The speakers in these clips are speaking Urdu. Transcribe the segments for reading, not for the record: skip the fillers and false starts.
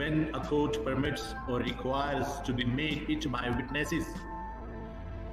when a court permits or requires to be made it by witnesses,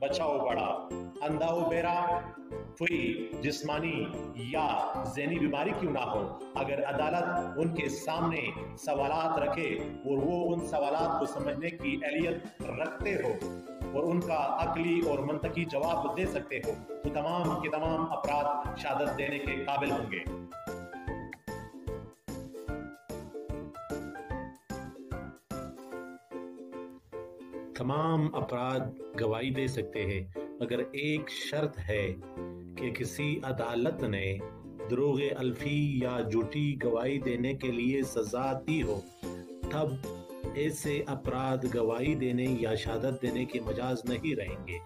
بچہ و بڑا، اندھا و بیرا، کوئی جسمانی یا ذہنی بیماری کیوں نہ ہو، اگر عدالت ان کے سامنے سوالات رکھے اور وہ ان سوالات کو سمجھنے کی اہلیت رکھتے ہو اور ان کا عقلی اور منطقی جواب دے سکتے ہو، تو تمام کے تمام افراد شہادت دینے کے قابل ہوں گے۔ تمام افراد گواہی دے سکتے ہیں، مگر ایک شرط ہے کہ کسی عدالت نے دروغ الفی یا جھوٹی گواہی دینے کے لیے سزا دی ہو، تب ایسے افراد گواہی دینے یا شہادت دینے کے مجاز نہیں رہیں گے۔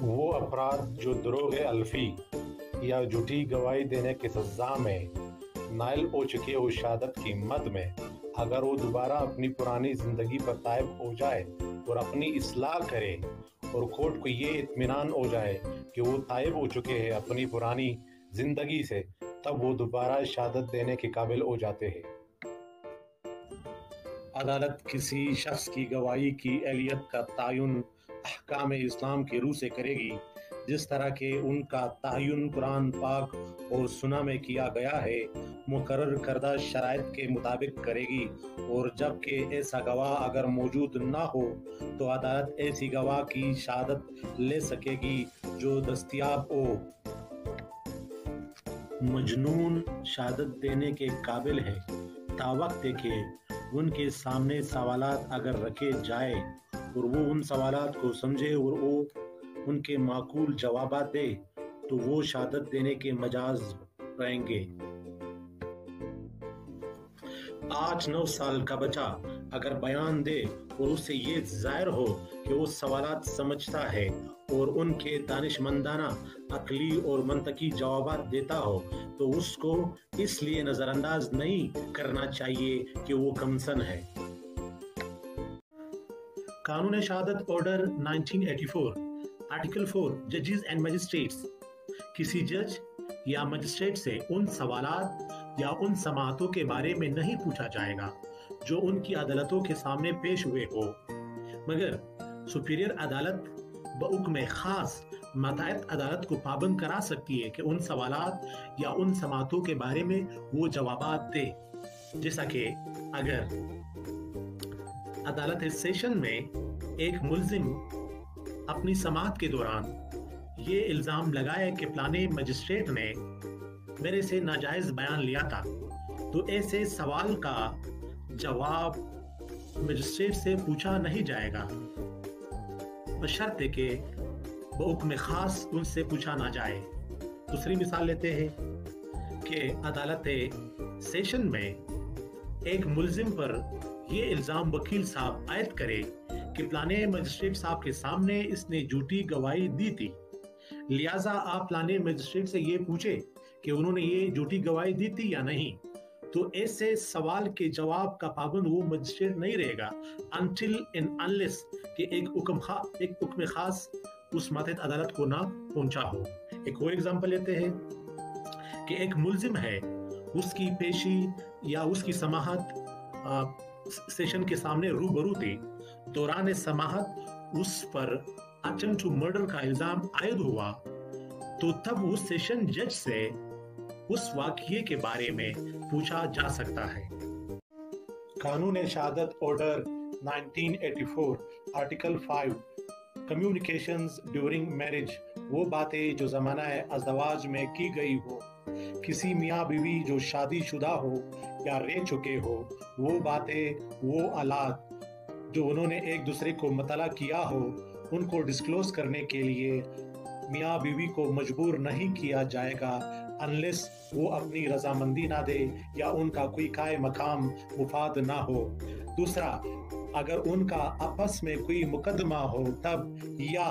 وہ افراد جو دروغ الفی یا جھوٹی گواہی دینے کی سزا میں نائل ہو چکے ہو شہادت کی مد میں، اگر وہ دوبارہ اپنی پرانی زندگی پر تائب ہو جائے اور اپنی اصلاح کرے اور کورٹ کو یہ اطمینان ہو جائے کہ وہ تائب ہو چکے ہیں اپنی پرانی زندگی سے، تب وہ دوبارہ شہادت دینے کے قابل ہو جاتے ہیں۔ عدالت کسی شخص کی گواہی کی اہلیت کا تعین احکام اسلام کی روح سے کرے گی، جس طرح کہ ان کا تعین قرآن پاک اور سنہ میں کیا گیا ہے، مقرر کردہ شرائط کے مطابق کرے گی، اور جب کہ ایسا گواہ اگر موجود نہ ہو تو عدالت ایسی گواہ کی شہادت لے سکے گی جو دستیاب ہو۔ مجنون شہادت دینے کے قابل ہے تاوقت کہ ان کے سامنے سوالات اگر رکھے جائے اور وہ ان سوالات کو سمجھے اور وہ ان کے معقول جوابات دے، تو وہ شہادت دینے کے مجاز رہیں گے۔ 8-9 سال کا بچہ اگر بیان دے اور اس سے یہ ظاہر ہو کہ وہ سوالات سمجھتا ہے اور ان کے دانشمندانہ عقلی اور منطقی جوابات دیتا ہو، تو اس کو اس لیے نظر انداز نہیں کرنا چاہیے کہ وہ کمسن ہے۔ قانون شہادت آرڈر 1984 آرٹیکل 4 ججز اینڈ مجسٹریٹس، کسی جج یا مجسٹریٹ سے ان سوالات یا ان سماعتوں کے بارے میں نہیں پوچھا جائے گا جو ان کی عدالتوں کے سامنے پیش ہوئے ہو، مگر سپیریئر عدالت بحکم خاص ماتحت عدالت کو پابند کرا سکتی ہے کہ ان سوالات یا ان سماعتوں کے بارے میں وہ جوابات دے۔ جیسا کہ اگر عدالت سیشن میں ایک ملزم اپنی سماعت کے دوران یہ الزام لگائے کہ فلانے مجسٹریٹ نے میرے سے ناجائز بیان لیا تھا، تو ایسے سوال کا جواب مجسٹریٹ سے پوچھا نہیں جائے گا، بشرط کہ بحکم خاص ان سے پوچھا نہ جائے۔ دوسری مثال لیتے ہیں کہ عدالت سیشن میں ایک ملزم پر یہ الزام وکیل صاحب عائد کرے کہ فلانے مجسٹریٹ صاحب کے سامنے اس نے جھوٹی گواہی دی تھی، لہٰذا آپ فلانے مجسٹریٹ سے یہ پوچھے کہ انہوں نے یہ جھوٹی گواہی دی تھی یا نہیں، تو ایسے سوال کے جواب کا پابند وہ مجسٹریٹ نہیں رہے گا until and unless کہ ایک حکم خاص اس ماتحت عدالت کو نہ پہنچا ہو۔ ایک اور ایگزامپل لیتے ہیں کہ ایک ملزم ہے، اس کی پیشی یا اس کی سماعت سیشن کے سامنے روبرو تھی، دوران سماعت اس پر اٹمپٹ ٹو مرڈر کا الزام عائد ہوا، تو تب وہ سیشن جج سے اس واقعے کے بارے میں پوچھا جا سکتا ہے۔ قانون شہادت order 1984 article 5 communications during marriage, وہ باتیں جو زمانہ ازدواج میں کی گئی ہو، کسی میاں بیوی جو شادی شدہ ہو یا رہ چکے ہو، وہ باتیں، وہ آلات جو انہوں نے ایک دوسرے کو مطلع کیا ہو، ان کو ڈسکلوز کرنے کے لیے میاں بیوی کو مجبور نہیں کیا جائے گا انلیس وہ اپنی رضامندی نہ دے یا ان کا کوئی قائم مقام مفاد نہ ہو۔ دوسرا، اگر ان کا آپس میں کوئی مقدمہ ہو تب، یا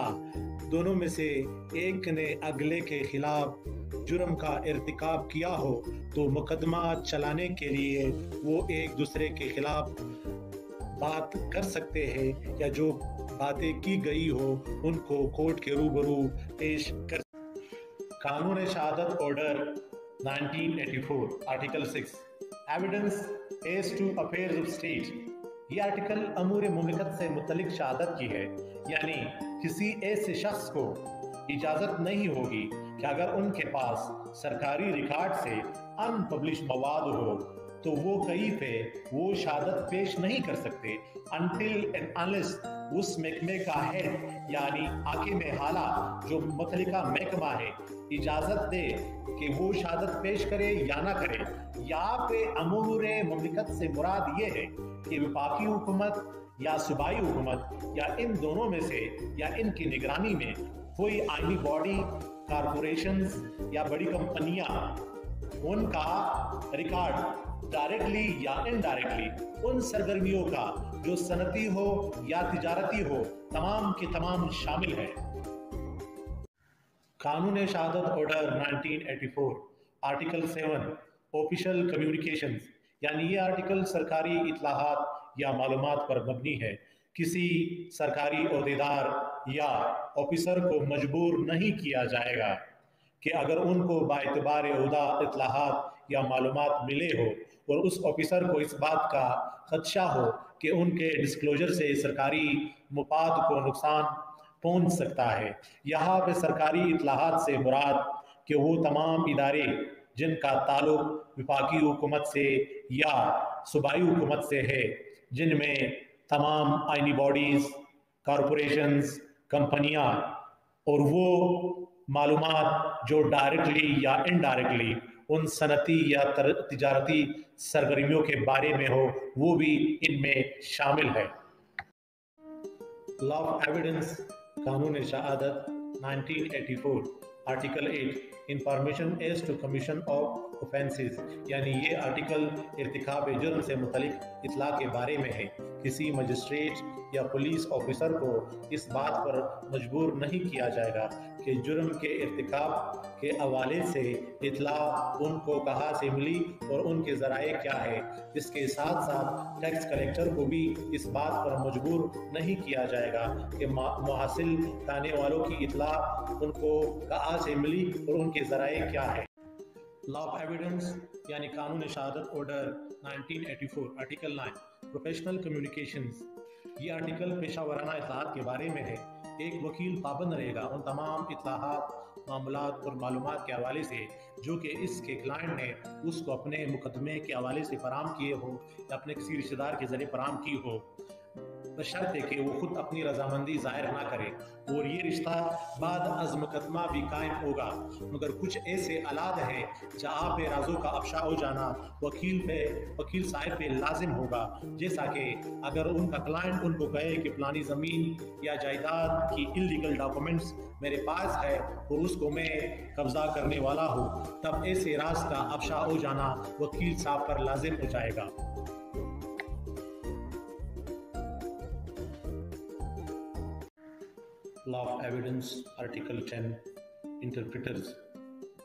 دونوں میں سے ایک نے اگلے کے خلاف جرم کا ارتکاب کیا ہو، تو مقدمہ چلانے کے لیے وہ ایک دوسرے کے خلاف بات کر سکتے ہیں یا جو باتیں کی گئی ہو ان کو کورٹ کے روبرو پیش کر۔ قانون شہادت order 1984 article 6 evidence as to affairs of state, یہ آرٹیکل امور مملکت سے متعلق شہادت کی ہے، یعنی کسی ایسے شخص کو اجازت نہیں ہوگی کہ اگر ان کے پاس سرکاری ریکارڈ سے ان پبلش مواد ہو تو وہ کہیں پہ وہ شہادت پیش نہیں کر سکتے until and unless اس محکمے کا ہیڈ یعنی حاکم حالہ جو متعلقہ محکمہ ہے اجازت دے کہ وہ شہادت پیش کرے یا نہ کرے۔ یہاں پہ امور مملکت سے مراد یہ ہے کہ وفاقی حکومت یا صوبائی حکومت یا ان دونوں میں سے یا ان کی نگرانی میں کوئی آئینی باڈی، کارپوریشنز یا بڑی کمپنیاں ان کا ریکارڈ ڈائریکٹلی یا انڈائریکٹلی ان سرگرمیوں کا جو صنعتی ہو یا تجارتی ہو تمام کے تمام شامل ہے۔ قانون شہادت آرڈر 1984 آرٹیکل 7 آفیشل کمیونیکیشنز، یعنی یہ آرٹیکل سرکاری اطلاعات یا معلومات پر مبنی ہے۔ کسی سرکاری عہدیدار یا آفیسر کو مجبور نہیں کیا جائے گا کہ اگر ان کو باعتبار عہدہ اطلاعات یا معلومات ملے ہو اور اس آفیسر کو اس بات کا خدشہ ہو کہ ان کے ڈسکلوجر سے سرکاری مفاد کو نقصان پہنچ سکتا ہے۔ یہاں پہ سرکاری اطلاعات سے مراد کہ وہ تمام ادارے جن کا تعلق وفاقی حکومت سے یا صوبائی حکومت سے ہے، جن میں تمام آئینی باڈیز، کارپوریشنز، کمپنیاں اور وہ معلومات جو ڈائریکٹلی یا انڈائریکٹلی ان صنعتی یا تجارتی سرگرمیوں کے بارے میں ہو، وہ بھی ان میں شامل ہے۔ لا آف ایویڈنس قانون شہادت 1984 article 8 information as to commission of offences, یعنی یہ آرٹیکل ارتکاب جرم سے متعلق اطلاع کے بارے میں ہے۔ کسی مجسٹریٹ یا پولیس آفیسر کو اس بات پر مجبور نہیں کیا جائے گا کہ جرم کے ارتکاب کے حوالے سے اطلاع ان کو کہاں سے ملی اور ان کے ذرائع کیا ہے۔ اس کے ساتھ ساتھ ٹیکس کلیکٹر کو بھی اس بات پر مجبور نہیں کیا جائے گا کہ محصل کھانے والوں کی اطلاع ان کو کہاں سے ملی اور ان کے ذرائع کیا ہے۔ لا آف ایویڈنس یعنی قانون شہادت آرڈر 1984 آرٹیکل 9 پروفیشنل کمیونیکیشنز، یہ آرٹیکل پیشہ ورانہ اطلاعات کے بارے میں ہے۔ ایک وکیل پابند رہے گا ان تمام اطلاعات، معاملات اور معلومات کے حوالے سے جو کہ اس کے کلائنٹ نے اس کو اپنے مقدمے کے حوالے سے فراہم کیے ہو یا اپنے کسی رشتہ دار کے ذریعے فراہم کی ہو، بشرط ہے کہ وہ خود اپنی رضامندی ظاہر نہ کرے، اور یہ رشتہ بعد از مقدمہ بھی قائم ہوگا۔ مگر کچھ ایسے آلات ہیں جہاں پہ رازوں کا افشا ہو جانا وکیل صاحب پہ لازم ہوگا، جیسا کہ اگر ان کا کلائنٹ ان کو کہے کہ فلانی زمین یا جائیداد کی انلیگل ڈاکومنٹس میرے پاس ہے اور اس کو میں قبضہ کرنے والا ہوں، تب ایسے راز کا افشا ہو جانا وکیل صاحب پر لازم ہو جائے گا۔ Law of evidence article 10 interpreters,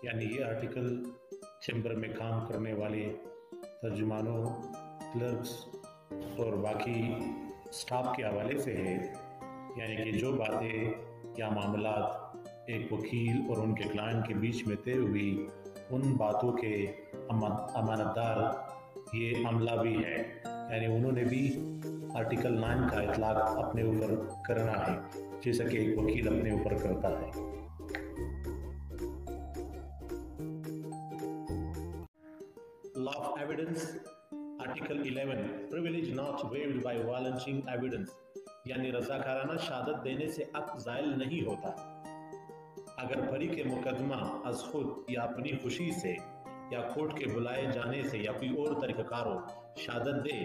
یعنی یہ آرٹیکل چیمبر میں کام کرنے والے ترجمانوں، کلرکس اور باقی سٹاف کے حوالے سے ہے، یعنی کہ جو باتیں یا معاملات ایک وکیل اور ان کے کلائنٹ کے بیچ میں طے ہوئی، ان باتوں کے امانت دار یہ عملہ بھی ہے، یعنی انہوں نے بھی آرٹیکل 9 کا اطلاق اپنے اوپر کرنا ہے جیسا کہ ایک وکیل اپنے اوپر کرتا ہے۔ Law of evidence article 11 privilege not waived by volunteering evidence، یعنی رضاکارانہ شہادت دینے سے حق زائل نہیں ہوتا۔ اگر بری کے مقدمہ از خود یا اپنی خوشی سے یا کورٹ کے بلائے جانے سے یا کوئی اور طریقہ کار ہو شہادت دے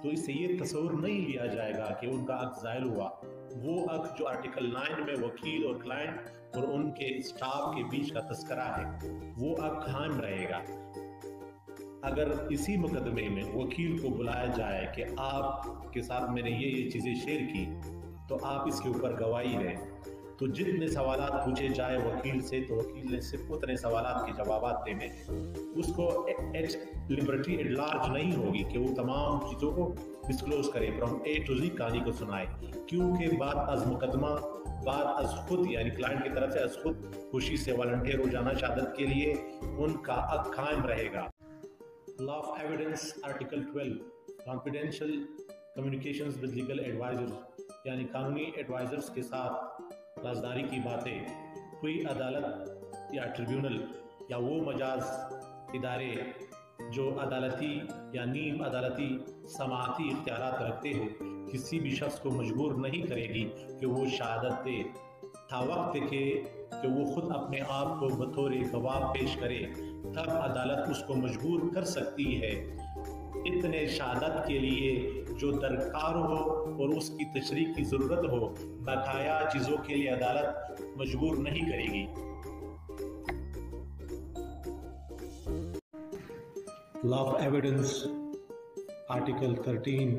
تو اس سے یہ تصور نہیں لیا جائے گا کہ ان کا حق زائل ہوا۔ وہ حق جو آرٹیکل 9 میں وکیل اور کلائنٹ اور ان کے سٹاف کے بیچ کا تذکرہ ہے وہ حق قائم رہے گا۔ اگر اسی مقدمے میں وکیل کو بلایا جائے کہ آپ کے ساتھ میں نے یہ چیزیں شیئر کی تو آپ اس کے اوپر گواہی دیں، تو جتنے سوالات پوچھے جائے وکیل سے تو وکیل نے صرف اتنے سوالات کے جوابات دینے، اس کو ایٹ لبرٹی ایٹ لارج نہیں ہوگی کہ وہ تمام چیزوں کو ڈسکلوز کرے فرام اے ٹو زی، کہانی کو سنائے، کیونکہ بعد از مقدمہ بعد از خود یعنی کلائنٹ کی طرف سے از خود خوشی سے والنٹیئر ہو جانا شہادت کے لیے ان کا حق قائم رہے گا۔ Law of evidence article 12 confidential communications with legal advisers یعنی قانونی ایڈوائزرز کے ساتھ رازداری کی باتیں. کوئی عدالت یا ٹریبیونل یا وہ مجاز ادارے جو عدالتی یا نیم عدالتی سماعتی اختیارات رکھتے ہو کسی بھی شخص کو مجبور نہیں کرے گی کہ وہ شہادت دے تا وقت کہ وہ خود اپنے آپ کو بطور گواہ پیش کرے. تب عدالت اس کو مجبور کر سکتی ہے. اتنے شہادت کے لیے جو درکار ہو اور اس کی تشریح کی ضرورت ہو بقایا چیزوں کے لیے عدالت مجبور نہیں کرے گی. Law of Evidence Article 13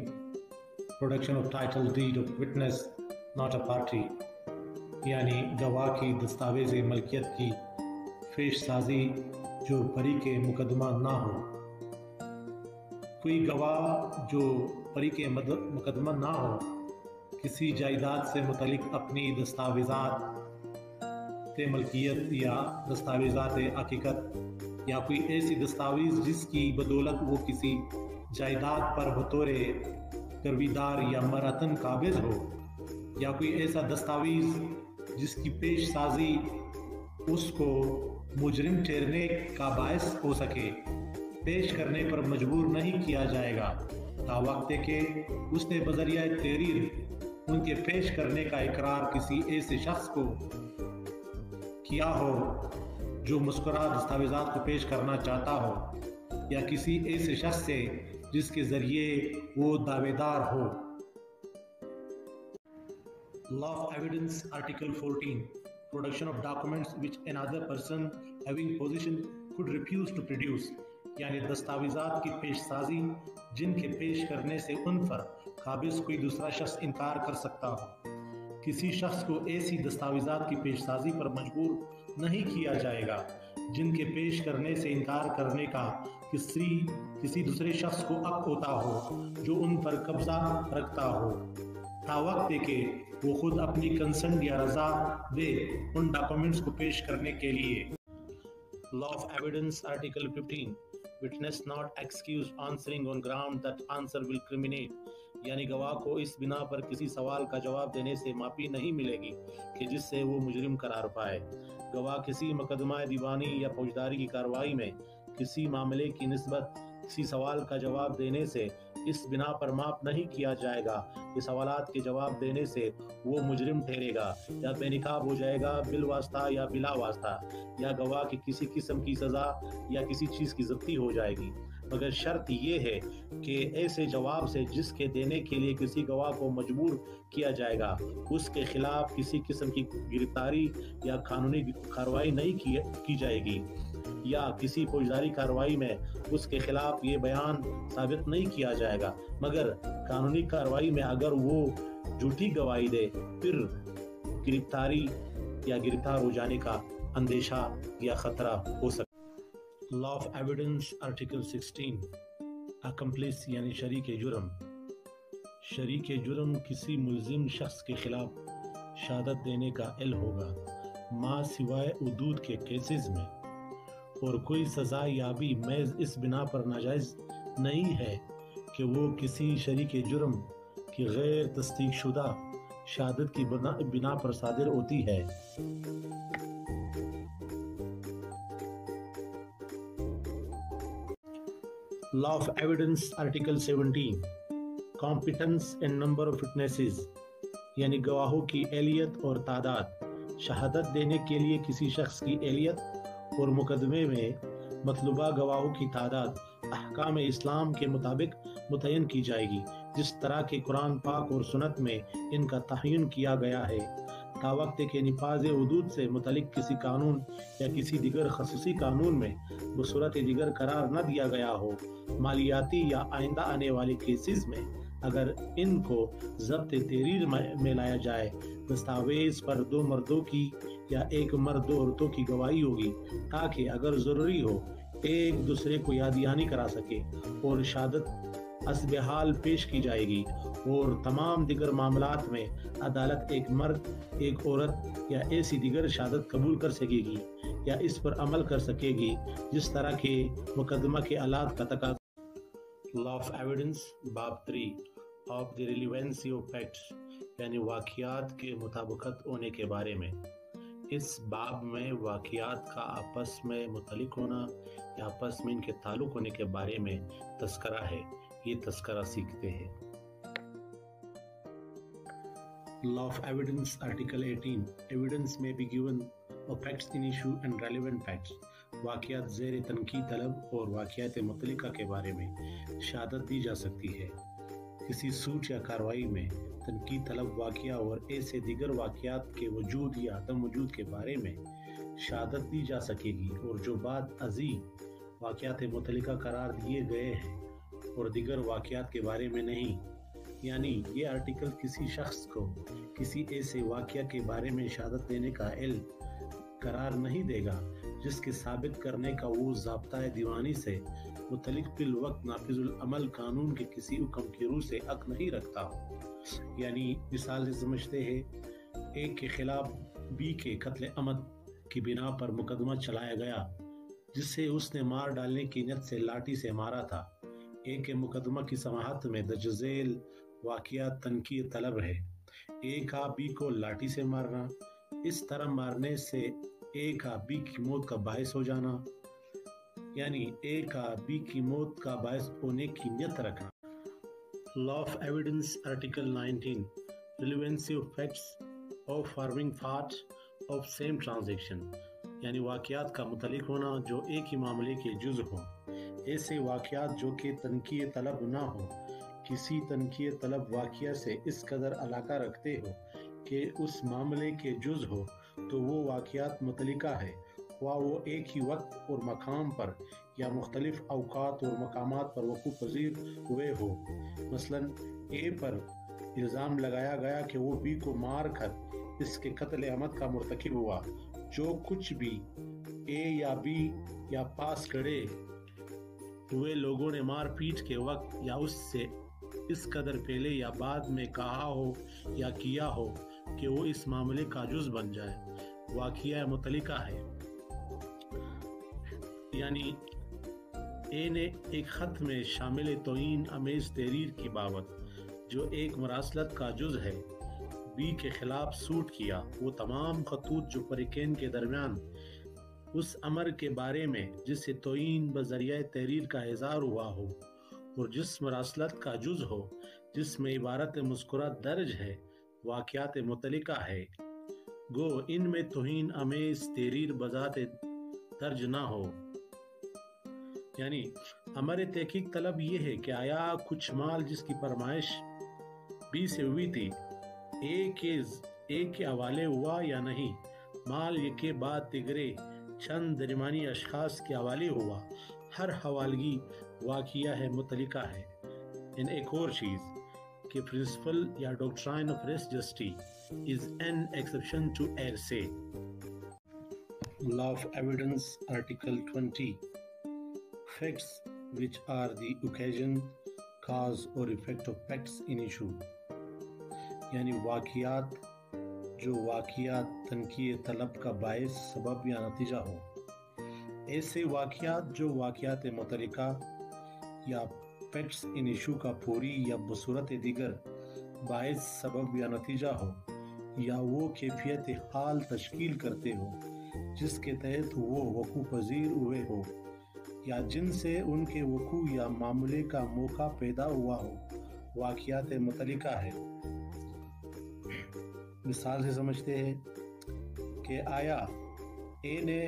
Production of Title Deed of Witness not a party یعنی گواہ کی دستاویز ملکیت کی پیش سازی جو بری کے مقدمہ نہ ہو. کوئی گواہ جو بری کے مقدمہ نہ ہو کسی جائیداد سے متعلق اپنی دستاویزات ملکیت یا دستاویزات حقیقت یا کوئی ایسی دستاویز جس کی بدولت وہ کسی جائیداد پر بطور گرویدار یا مراتن قابض ہو یا کوئی ایسا دستاویز جس کی پیش سازی اس کو مجرم ٹھہرنے کا باعث ہو سکے پیش کرنے پر مجبور نہیں کیا جائے گا تا وقت کہ اس نے بذریعہ تحریر ان کے پیش کرنے کا اقرار کسی ایسے شخص کو کیا ہو جو مذکورہ دستاویزات کو پیش کرنا چاہتا ہو یا کسی ایسے شخص سے جس کے ذریعے وہ دعوے دار ہو. Law of Evidence Article 14 Production of documents which another person having possession could refuse to produce یعنی دستاویزات کی پیش سازی جن کے پیش کرنے سے ان پر قابض کوئی دوسرا شخص انکار کر سکتا ہو. کسی شخص کو ایسی دستاویزات کی پیش سازی پر مجبور نہیں کیا جائے گا جن کے پیش کرنے سے انکار کرنے کا کسی دوسرے شخص کو حق ہوتا ہو جو ان پر قبضہ رکھتا ہو تا وقت کہ وہ خود اپنی کنسنٹ یا رضا دے ان ڈاکومنٹس کو پیش کرنے کے لیے. Law of Evidence Article 15 Witness not excused answering on ground that answer will criminate یعنی گواہ کو اس بنا پر کسی سوال کا جواب دینے سے معافی نہیں ملے گی کہ جس سے وہ مجرم قرار پائے. گواہ کسی مقدمہ دیوانی یا فوجداری کی کارروائی میں کسی معاملے کی نسبت کسی سوال کا جواب دینے سے اس بنا پر معاف نہیں کیا جائے گا کہ سوالات کے جواب دینے سے وہ مجرم ٹھہرے گا یا بے نقاب ہو جائے گا بالواسطہ یا بلا واسطہ یا گواہ کی کسی قسم کی سزا یا کسی چیز کی ضبطی ہو جائے گی. مگر شرط یہ ہے کہ ایسے جواب سے جس کے دینے کے لیے کسی گواہ کو مجبور کیا جائے گا اس کے خلاف کسی قسم کی گرفتاری یا قانونی کارروائی نہیں کی جائے گی یا کسی فوجداری کارروائی میں اس کے خلاف یہ بیان ثابت نہیں کیا جائے گا مگر قانونی کارروائی میں اگر وہ جھوٹی گواہی دے پھر گرفتاری یا گرفتار ہو جانے کا اندیشہ یا خطرہ ہو سکتا. Law of Evidence Article 16 Accomplice یعنی شریک جرم. شریک جرم کسی ملزم شخص کے خلاف شہادت دینے کا اہل ہوگا ما سوائے حدود کے کیسز میں اور کوئی سزا یابی محض اس بنا پر ناجائز نہیں ہے کہ وہ کسی شریک جرم کی غیر تصدیق شدہ شہادت کی بنا پر صادر ہوتی ہے. Law of Evidence Article 17 Competence and number of witnesses یعنی گواہوں کی اہلیت اور تعداد. شہادت دینے کے لیے کسی شخص کی اہلیت اور مقدمے میں مطلوبہ گواہوں کی تعداد احکام اسلام کے مطابق متعین کی جائے گی جس طرح کے قرآن پاک اور سنت میں ان کا تعین کیا گیا ہے تا وقت کے نفاذ حدود سے متعلق کسی قانون یا کسی دیگر خصوصی قانون میں بصورت دیگر قرار نہ دیا گیا ہو. مالیاتی یا آئندہ آنے والے کیسز میں اگر ان کو ضبط تحریر میں لایا جائے دستاویز پر 2 مردوں کی یا 1 مرد 2 عورتوں کی گواہی ہوگی تاکہ اگر ضروری ہو ایک دوسرے کو یاد دہانی کرا سکے اور شہادت حسب حال پیش کی جائے گی اور تمام دیگر معاملات میں عدالت 1 مرد 1 عورت یا ایسی دیگر شہادت قبول کر سکے گی یا اس پر عمل کر سکے گی جس طرح کے مقدمہ کے آلات کا تقاضا. Law of Evidence باب 3 of the relevancy of facts یعنی واقعات کے مطابقت ہونے کے بارے میں۔ اس باب میں واقعات کا آپس میں متعلق ہونا یا آپس میں ان کے تعلق ہونے کے بارے میں تذکرہ ہے۔ یہ تذکرہ سیکھتے ہیں۔ Law of Evidence Article 18 Evidence may be given of facts in issue and relevant facts واقعات زیر تنقید طلب اور واقعات متعلقہ کے بارے میں شہادت دی جا سکتی ہے۔ کسی سوچ یا کارروائی میں تنقید طلب واقعہ اور ایسے دیگر واقعات کے وجود یا عدم وجود کے بارے میں شہادت دی جا سکے گی، اور جو بعد ازیں واقعات متعلقہ قرار دیے گئے ہیں اور دیگر واقعات کے بارے میں نہیں۔ یعنی یہ آرٹیکل کسی شخص کو کسی ایسے واقعہ کے بارے میں شہادت دینے کا علم قرار نہیں دے گا جس کے ثابت کرنے کا وہ ضابطۂ دیوانی سے متعلق فی الوقت نافذ العمل قانون کے کسی حکم کی روح سے حق نہیں رکھتا ہو۔ یعنی مثال سے سمجھتے ہیں، ایک کے خلاف بی کے قتل عمد کی بنا پر مقدمہ چلایا گیا جس سے اس نے مار ڈالنے کی نیت سے لاٹھی سے مارا تھا۔ ایک کے مقدمہ کی سماعت میں درج ذیل واقعات تنقید طلب ہے۔ ایک کا بی کو لاٹھی سے مارنا، اس طرح مارنے سے ایک کا بی کی موت کا باعث ہو جانا، یعنی ایک کا بی کی موت کا باعث ہونے کی نیت رکھنا۔ Law of Evidence Article 19 Relevancy of facts of forming parts of same transaction یعنی واقعات کا متعلق ہونا جو ایک ہی معاملے کے جز ہوں۔ ایسے واقعات جو کہ تنقید طلب نہ ہو، کسی تنقید طلب واقعہ سے اس قدر علاقہ رکھتے ہو کہ اس معاملے کے جز ہو تو وہ واقعات متعلقہ ہے، خواہ وہ ایک ہی وقت اور مقام پر یا مختلف اوقات اور مقامات پر وقوع پذیر ہوئے ہو۔ مثلا اے پر الزام لگایا گیا کہ وہ بی کو مار کر اس کے قتل عمد کا مرتکب ہوا۔ جو کچھ بھی اے یا بی یا پاس کھڑے ہوئے لوگوں نے مار پیٹ کے وقت یا اس سے اس قدر پہلے یا بعد میں کہا ہو یا کیا ہو کہ وہ اس معاملے کا جز بن جائے، واقعہ متعلقہ ہے۔ یعنی اے نے ایک خط میں شامل توہین آمیز تحریر کی بابت جو ایک مراسلت کا جز ہے بی کے خلاف سوٹ کیا، وہ تمام خطوط جو فریقین کے درمیان اس امر کے بارے میں جس سے توہین بذریعہ تحریر کا اظہار ہوا ہو اور جس مراسلت کا جز ہو جس میں عبارت مذکورہ درج ہے، واقعات متعلقہ ہے، گو ان میں توہین آمیز تحریر بذات درج نہ ہو۔ یعنی امر تحقیق طلب یہ ہے کہ آیا کچھ مال جس کی فرمائش بی سے ہوئی تھی اے کے حوالے ہوا یا نہیں، مال یہ کے بعد تگرے چند درمیانی اشخاص کے حوالے ہوا، ہر حوالگی واقعہ ہے متعلقہ ہے۔ ایک اور چیز کہ پرنسپل یا doctrine of res gestae is an exception to hearsay۔ Law of Evidence Article 20 Facts which are the occasion, cause or effect of facts in issue یعنی واقعات جو واقعات تنقید طلب کا باعث سبب یا نتیجہ ہو۔ ایسے واقعات جو واقعات متعلقہ یا فیکٹس ان ایشو کا فوری یا بصورت دیگر باعث سبب یا نتیجہ ہو، یا وہ کیفیت حال تشکیل کرتے ہو جس کے تحت وہ وقوع پذیر ہوئے ہو، یا جن سے ان کے وقوع یا معاملے کا موقع پیدا ہوا ہو، واقعات متعلقہ ہے۔ مثال سے سمجھتے ہیں کہ آیا اے نے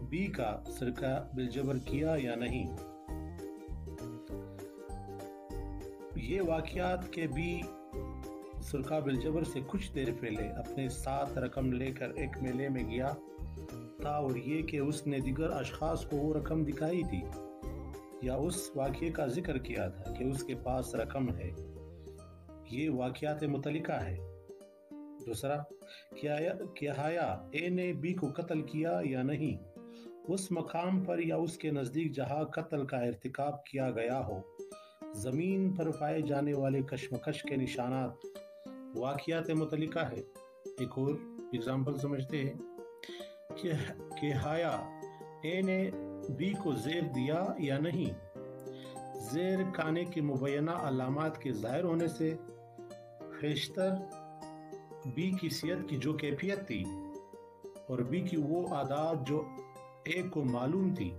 بی کا سرقہ بالجبر کیا یا نہیں۔ یہ واقعات کے بی سرقہ بالجبر سے کچھ دیر پہلے اپنے ساتھ رقم لے کر ایک میلے میں گیا تھا، اور یہ کہ اس نے دیگر اشخاص کو وہ رقم دکھائی تھی یا اس واقعے کا ذکر کیا تھا کہ اس کے پاس رقم ہے، یہ واقعات متعلقہ ہے۔ دوسرا کہ آیا اے نے بی کو قتل کیا یا نہیں، اس مقام پر یا اس کے نزدیک جہاں قتل کا ارتکاب کیا گیا ہو، زمین پر پائے جانے والے کشمکش کے نشانات، واقعات متعلقہ ہے۔ ایک اور اگزامپل سمجھتے ہیں کہ آیا اے نے بی کو زیب دیا یا نہیں۔ زیر کھانے کی مبینہ علامات کے ظاہر ہونے سے خیشتر بی کی صحت کی جو کیفیت تھی اور بی کی وہ عادات جو اے کو معلوم تھی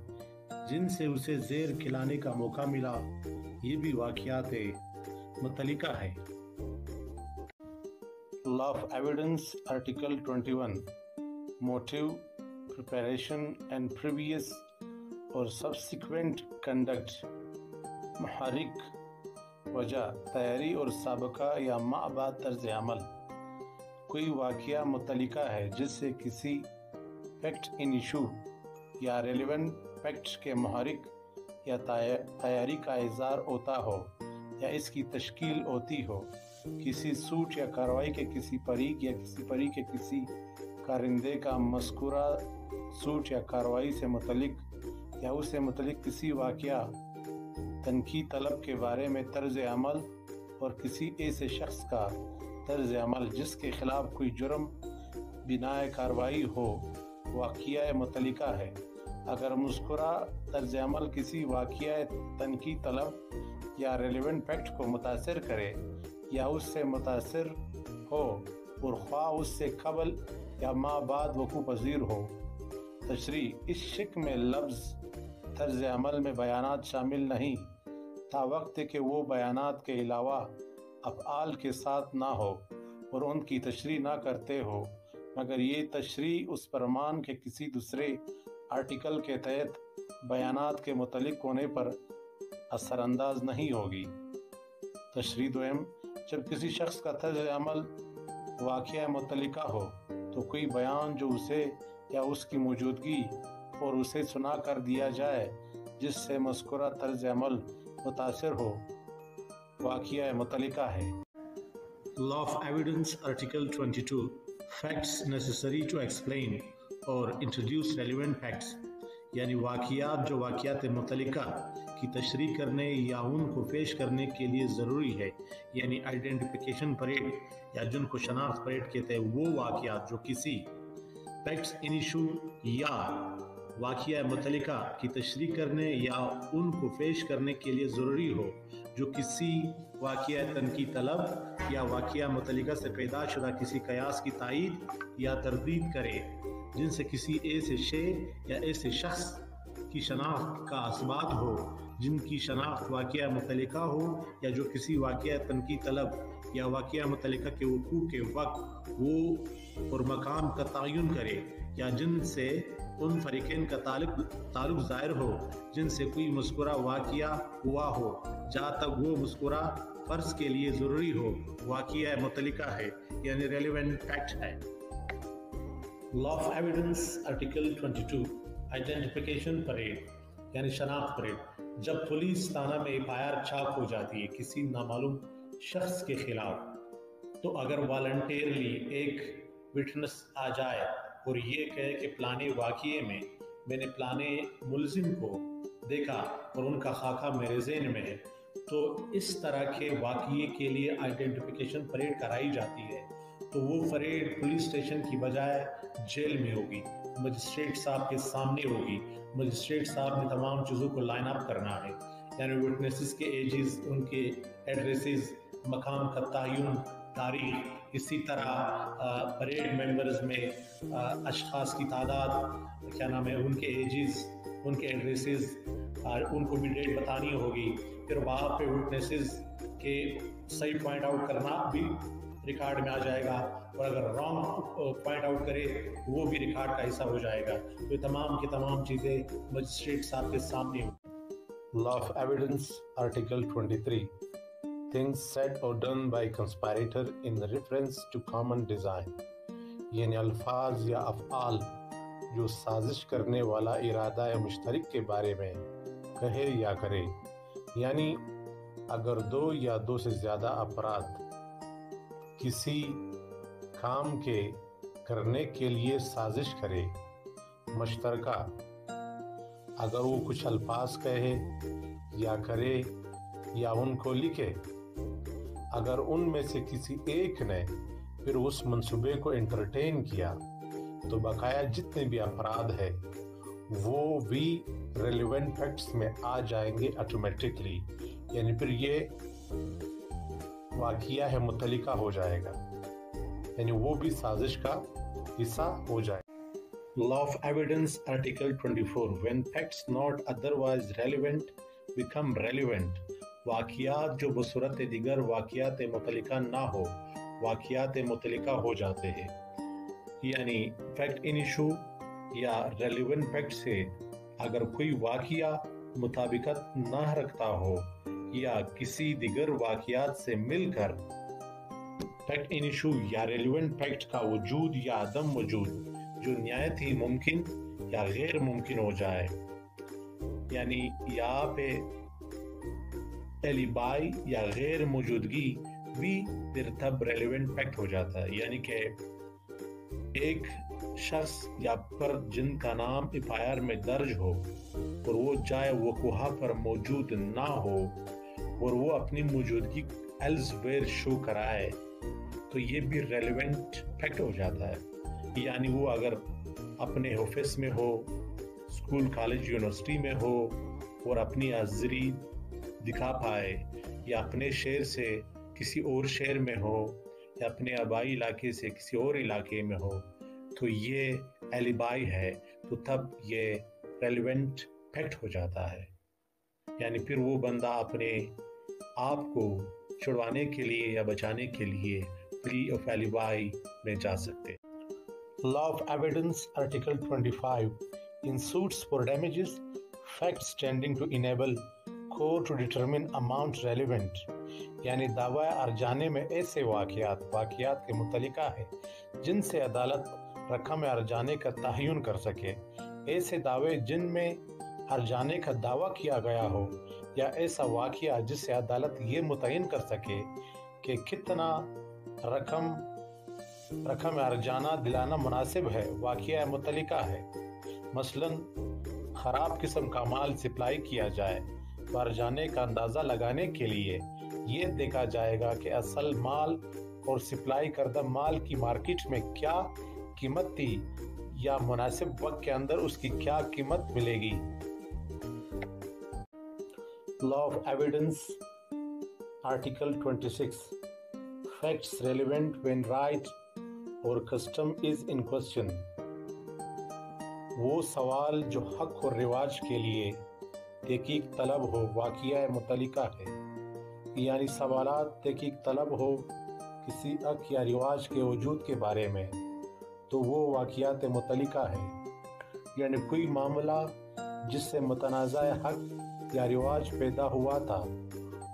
جن سے اسے زیر کھلانے کا موقع ملا، یہ بھی واقعات متعلقہ ہے۔ Law of evidence article 21 motive, preparation and previous اور سبسیکوینٹ کنڈکٹ، محرک، وجہ، تیاری اور سابقہ یا ما بعد طرز عمل۔ کوئی واقعہ متعلقہ ہے جس سے کسی فیکٹ ان ایشو یا ریلیونٹ فیکٹ کے محرک یا تیاری کا اظہار ہوتا ہو یا اس کی تشکیل ہوتی ہو، کسی سوٹ یا کارروائی کے کسی فریق یا کسی فریق کے کسی کارندے کا مذکورہ سوٹ یا کارروائی سے متعلق یا اس سے متعلق کسی واقعہ تنقید طلب کے بارے میں طرز عمل اور کسی ایسے شخص کا طرز عمل جس کے خلاف کوئی جرم بنائے کارروائی ہو، واقعہ متعلقہ ہے۔ اگر مذکورہ طرز عمل کسی واقعہ تنقید طلب یا ریلیونٹ فیکٹ کو متاثر کرے یا اس سے متاثر ہو اور خواہ اس سے قبل یا ما بعد وقوع پذیر ہو۔ تشریح: اس شق میں لفظ طرز عمل میں بیانات شامل نہیں تا وقت کہ وہ بیانات کے علاوہ افعال کے ساتھ نہ ہو اور ان کی تشریح نہ کرتے ہو، مگر یہ تشریح اس فرمان کے کسی دوسرے آرٹیکل کے تحت بیانات کے متعلق ہونے پر اثر انداز نہیں ہوگی۔ تشریح دوم: جب کسی شخص کا طرز عمل واقعہ متعلقہ ہو تو کوئی بیان جو اسے یا اس کی موجودگی اور اسے سنا کر دیا جائے جس سے مذکورہ طرز عمل متاثر ہو، واقعہ متعلقہ ہے۔ Law of evidence article 22 facts necessary to explain اور انٹروڈیوس ریلیونٹ فیکٹس، یعنی واقعات جو واقعات متعلقہ کی تشریح کرنے یا ان کو پیش کرنے کے لیے ضروری ہے، یعنی آئیڈینٹیفیکیشن پریڈ یا جن کو شناخت پریڈ کہتے ہیں، وہ واقعات جو کسی فیکٹس ان ایشو یا واقعہ متعلقہ کی تشریح کرنے یا ان کو پیش کرنے کے لیے ضروری ہو، جو کسی واقعہ تنقید طلب یا واقعہ متعلقہ سے پیدا شدہ کسی قیاس کی تائید یا تردید کرے، جن سے کسی ایسے شے یا ایسے شخص کی شناخت کا اثبات ہو جن کی شناخت واقعہ متعلقہ ہو، یا جو کسی واقعہ تنقید طلب یا واقعہ متعلقہ کے وقوع کے وقت وہ اور مقام کا تعین کرے، یا جن سے ان فریقین کا تعلق ظاہر ہو جن سے کوئی مذکورہ واقعہ ہوا ہو، جہاں تک وہ مذکورہ فرض کے لیے ضروری ہو، واقعہ متعلقہ ہے، یعنی ریلیونٹ فیکٹ ہے۔ Law of evidence article 22 identification parade, یعنی شناخت پریڈ۔ جب پولیس تھانہ میں FIR چھاپ ہو جاتی ہے کسی نامعلوم شخص کے خلاف، تو اگر والنٹیرلی ایک وٹنس آ جائے اور یہ کہے کہ پلانے واقعے میں نے پلانے ملزم کو دیکھا اور ان کا خاکہ میرے ذہن میں ہے، تو اس طرح کے واقعے کے لیے آئیڈینٹیفیکیشن پریڈ کرائی جاتی ہے، تو وہ پریڈ پولیس اسٹیشن کی بجائے جیل میں ہوگی، مجسٹریٹ صاحب کے سامنے ہوگی۔ مجسٹریٹ صاحب نے تمام چیزوں کو لائن اپ کرنا ہے، یعنی وٹنسز کے ایجز، ان کے ایڈریسز، مقام کا تعین، تاریخ، اسی طرح پریڈ ممبرز میں اشخاص کی تعداد، کیا نام ہے، ان کے ایجز، ان کے ایڈریسز، ان کو بھی ڈیٹ بتانی ہوگی۔ پھر وہاں پہ وٹنسز کے صحیح پوائنٹ آؤٹ کرنا بھی ریکارڈ میں آ جائے گا، اور اگر رانگ پوائنٹ آؤٹ کرے وہ بھی ریکارڈ کا حصہ ہو جائے گا۔ تو یہ تمام کی تمام چیزیں مجسٹریٹ صاحب کے سامنے ہوں۔ لا of evidence article 23 things said or done by conspirator in reference to common design، یعنی الفاظ یا افعال جو سازش کرنے والا ارادہ مشترک کے بارے میں کہے یا کرے، یعنی اگر دو یا دو سے زیادہ افراد کسی کام کے کرنے کے لیے سازش کرے مشترکہ، اگر وہ کچھ الفاظ کہے یا کرے یا ان کو لکھے، اگر ان میں سے کسی ایک نے پھر اس منصوبے کو انٹرٹین کیا، تو بقایا جتنے بھی افراد ہیں وہ بھی ریلیونٹ فیکٹس میں آ جائیں گے آٹومیٹکلی، یعنی پھر یہ واقعہ ہے متعلقہ ہو جائے گا، یعنی وہ بھی سازش کا حصہ ہو جائے گا۔ Law of Evidence Article 24 When facts not otherwise relevant become relevant، واقعات جو بصورت دیگر واقعات متعلقہ نہ ہو واقعات متعلقہ ہو جاتے ہیں، یعنی فیکٹ ان ایشو یا ریلیونٹ فیکٹ سے اگر کوئی واقعہ مطابقت نہ رکھتا ہو یا کسی دیگر واقعات سے مل کر فیکٹ ان ایشو یا ریلیونٹ فیکٹ کا وجود یا عدم وجود جو نہایت ہی ممکن یا غیر ممکن ہو جائے، یعنی یہاں پہ ایلیبائی یا غیر موجودگی بھی پھر تب ریلیونٹ فیکٹ ہو جاتا ہے، یعنی کہ ایک شخص یا فرد جن کا نام ایف آئی آر میں درج ہو اور وہ جائے وقوع پر موجود نہ ہو اور وہ اپنی موجودگی ایلزویئر شو کرائے تو یہ بھی ریلیونٹ فیکٹ ہو جاتا ہے، یعنی وہ اگر اپنے آفس میں ہو، اسکول کالج یونیورسٹی میں ہو اور اپنی حاضری دکھا پائے، یا اپنے شہر سے کسی اور شہر میں ہو، یا اپنے آبائی علاقے سے کسی اور علاقے میں ہو، تو یہ ایلیبائی ہے، تو تب یہ ریلیونٹ فیکٹ ہو جاتا ہے، یعنی پھر وہ بندہ اپنے آپ کو چھڑوانے کے لیے یا بچانے کے لیے پلی آف ایلیبائی میں جا سکتے۔ Law of Evidence Article 25 In suits for damages, facts tending to enable court to determine amount relevant، یعنی دعوی ارجانے میں ایسے واقعات کے متعلقہ ہے جن سے عدالت رقم ارجانے کا تعین کر سکے، ایسے دعوے جن میں ارجانے کا دعویٰ کیا گیا ہو، یا ایسا واقعہ جس سے عدالت یہ متعین کر سکے کہ کتنا رقم ارجانہ دلانا مناسب ہے، واقعہ متعلقہ ہے۔ مثلا خراب قسم کا مال سپلائی کیا جائے تو ارجانے کا اندازہ لگانے کے لیے یہ دیکھا جائے گا کہ اصل مال اور سپلائی کردہ مال کی مارکیٹ میں کیا قیمت تھی، یا مناسب وقت کے اندر اس کی کیا قیمت ملے گی۔ Law of Evidence Article 26 Facts relevant when right or custom is in question، وہ سوال جو حق اور رواج کے لیے تحقیق طلب ہو واقعہ متعلقہ ہے، یعنی سوالات تحقیق طلب ہو کسی حق یا رواج کے وجود کے بارے میں تو وہ واقعات متعلقہ ہے، یعنی کوئی معاملہ جس سے متنازع حق یا رواج پیدا ہوا تھا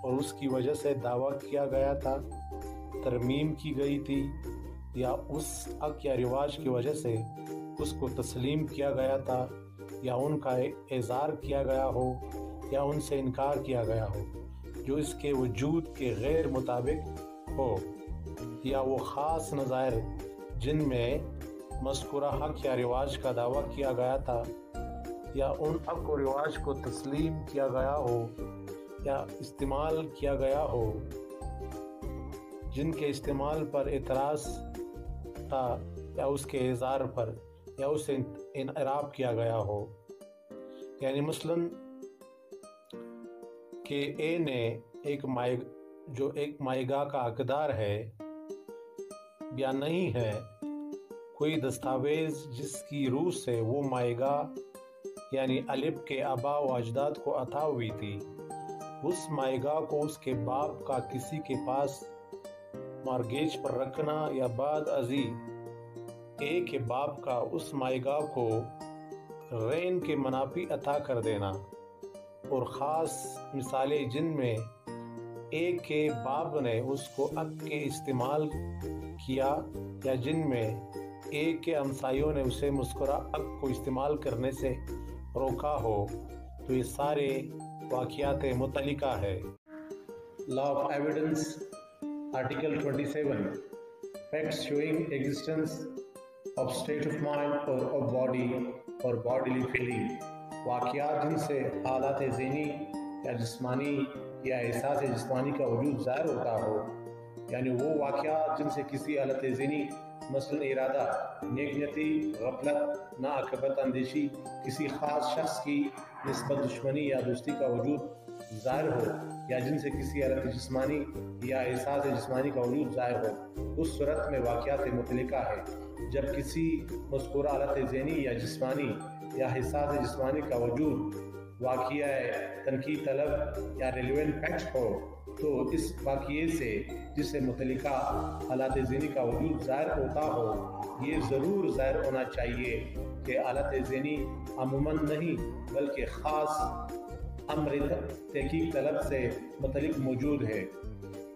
اور اس کی وجہ سے دعویٰ کیا گیا تھا، ترمیم کی گئی تھی، یا اس حق یا رواج کی وجہ سے اس کو تسلیم کیا گیا تھا، یا ان کا اظہار کیا گیا ہو یا ان سے انکار کیا گیا ہو جو اس کے وجود کے غیر مطابق ہو، یا وہ خاص نظائر جن میں مذکورہ حق یا رواج کا دعویٰ کیا گیا تھا، یا ان حق و رواج کو تسلیم کیا گیا ہو یا استعمال کیا گیا ہو جن کے استعمال پر اعتراض تھا، یا اس کے اظہار پر یا اسے انعراب کیا گیا ہو، یعنی مثلا کہ اے نے ایک مائیگاہ کا حقدار ہے یا نہیں ہے، کوئی دستاویز جس کی روح سے وہ مائیگاہ یعنی الف کے آباء و اجداد کو عطا ہوئی تھی، اس مائیگاہ کو اس کے باپ کا کسی کے پاس مارگیج پر رکھنا، یا بعد ازیں اے کے باپ کا اس مائیگاہ کو رین کے منافی عطا کر دینا، اور خاص مثالیں جن میں اے کے باپ نے اس کو حق کے استعمال کیا، یا جن میں اے کے ہمسایوں نے اسے مذکورہ حق کو استعمال کرنے سے روکا ہو، تو یہ سارے واقعات متعلقہ ہے۔ Law of Evidence Article 27 Facts showing existence of state of mind or of body or bodily feeling، واقعات جن سے حالات ذہنی یا جسمانی یا احساس جسمانی کا وجود ظاہر ہوتا ہو، یعنی وہ واقعات جن سے کسی حالت ذہنی مثلا ارادہ، نیکنیتی، غفلت، ناعاقبت اندیشی، کسی خاص شخص کی نسبت دشمنی یا دوستی کا وجود ظاہر ہو، یا جن سے کسی حالت جسمانی یا احساس جسمانی کا وجود ظاہر ہو، اس صورت میں واقعات متعلقہ ہے۔ جب کسی مذکورہ حالت ذہنی یا جسمانی یا احساس جسمانی کا وجود واقعہ تنقید طلب یا ریلیونٹ فیکٹ ہو، تو اس واقعے سے جس سے متعلقہ حالات ذہنی کا وجود ظاہر ہوتا ہو، یہ ضرور ظاہر ہونا چاہیے کہ حالت ذہنی عموماً نہیں بلکہ خاص امر تحقیق طلب سے متعلق موجود ہے۔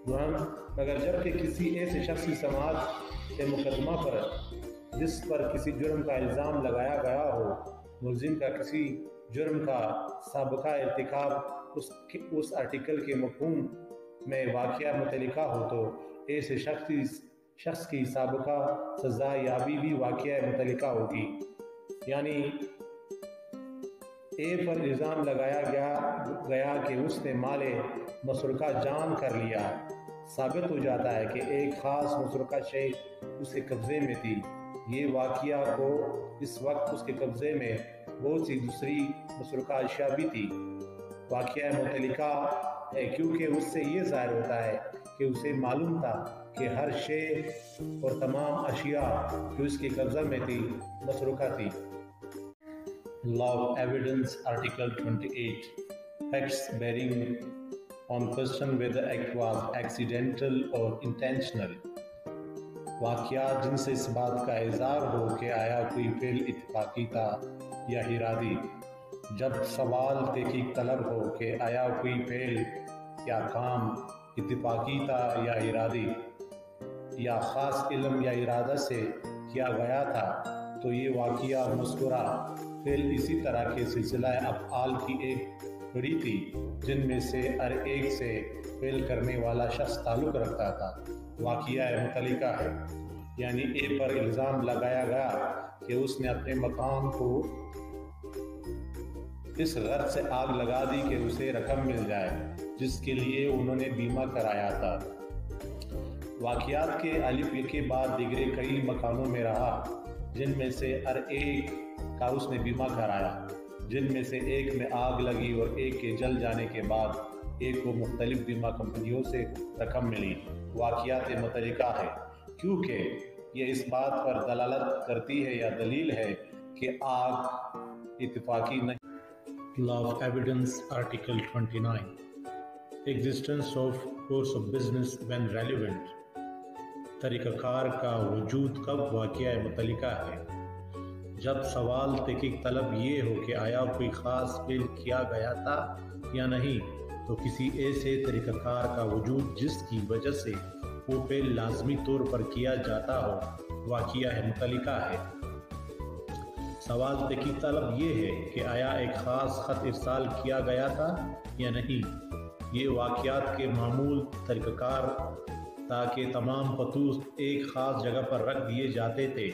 مگر جب کہ کسی ایسے شخص کی سماعت کے مقدمہ پر جس پر کسی جرم کا الزام لگایا گیا ہو، ملزم کا کسی جرم کا سابقہ ارتکاب اس آرٹیکل کے مفہوم میں واقعہ متعلقہ ہو، تو ایسے شخص کی سابقہ سزا یابی بھی واقعہ متعلقہ ہوگی۔ یعنی اے پر الزام لگایا گیا کہ اس نے مال مسروقہ جان کر لیا، ثابت ہو جاتا ہے کہ ایک خاص مسروقہ شے اس کے قبضے میں تھی۔ یہ واقعہ کو اس وقت اس کے قبضے میں بہت سی دوسری مسروقہ اشیاء بھی تھی، واقعہ متعلقہ ہے، کیونکہ اس سے یہ ظاہر ہوتا ہے کہ اسے معلوم تھا کہ ہر شے اور تمام اشیاء جو اس کے قبضہ میں تھی مسروقہ تھی۔ Law of Evidence Article 28 Facts bearing on question whether act was accidental or intentional۔ واقعات جن سے اس بات کا اظہار ہو کہ آیا کوئی فعل اتفاقی تھا یا ارادی۔ جب سوال تحقیق طلب ہو کہ آیا کوئی فعل یا کام اتفاقی تھا یا ارادی، یا خاص علم یا ارادہ سے کیا گیا تھا، تو یہ واقعہ مذکورہ فعل اسی طرح کے سلسلہ افعال کی ایک کڑی تھی جن میں سے ہر ایک سے فعل کرنے والا شخص تعلق رکھتا تھا، واقعہ متعلقہ ہے۔ یعنی اے پر الزام لگایا گیا کہ اس نے اپنے مکان کو اس غرض سے آگ لگا دی کہ اسے رقم مل جائے جس کے لیے انہوں نے بیمہ کرایا تھا۔ واقعات کے الف کے بعد دیگرے کئی مکانوں میں رہا جن میں سے ہر ایک کا اس نے بیمہ کرایا، جن میں سے ایک میں آگ لگی اور ایک کے جل جانے کے بعد ایک کو مختلف بیمہ کمپنیوں سے رقم ملی، واقعات متعلقہ ہے، کیونکہ یہ اس بات پر دلالت کرتی ہے یا دلیل ہے کہ آگ اتفاقی نہیں۔ Law of Evidence Article 29 Existence of course of business when relevant۔ طریقہ کار کا وجود کب واقعہ متعلقہ ہے؟ جب سوال تحقیق طلب یہ ہو کہ آیا کوئی خاص فعل کیا گیا تھا یا نہیں، تو کسی ایسے طریقہ کار کا وجود جس کی وجہ سے وہ فعل لازمی طور پر کیا جاتا ہو، واقعہ متعلقہ ہے۔ سوال تحقیق طلب یہ ہے کہ آیا ایک خاص خط ارسال کیا گیا تھا یا نہیں۔ یہ واقعات کے معمول طریقہ کار تاکہ تمام خطوط ایک خاص جگہ پر رکھ دیے جاتے تھے،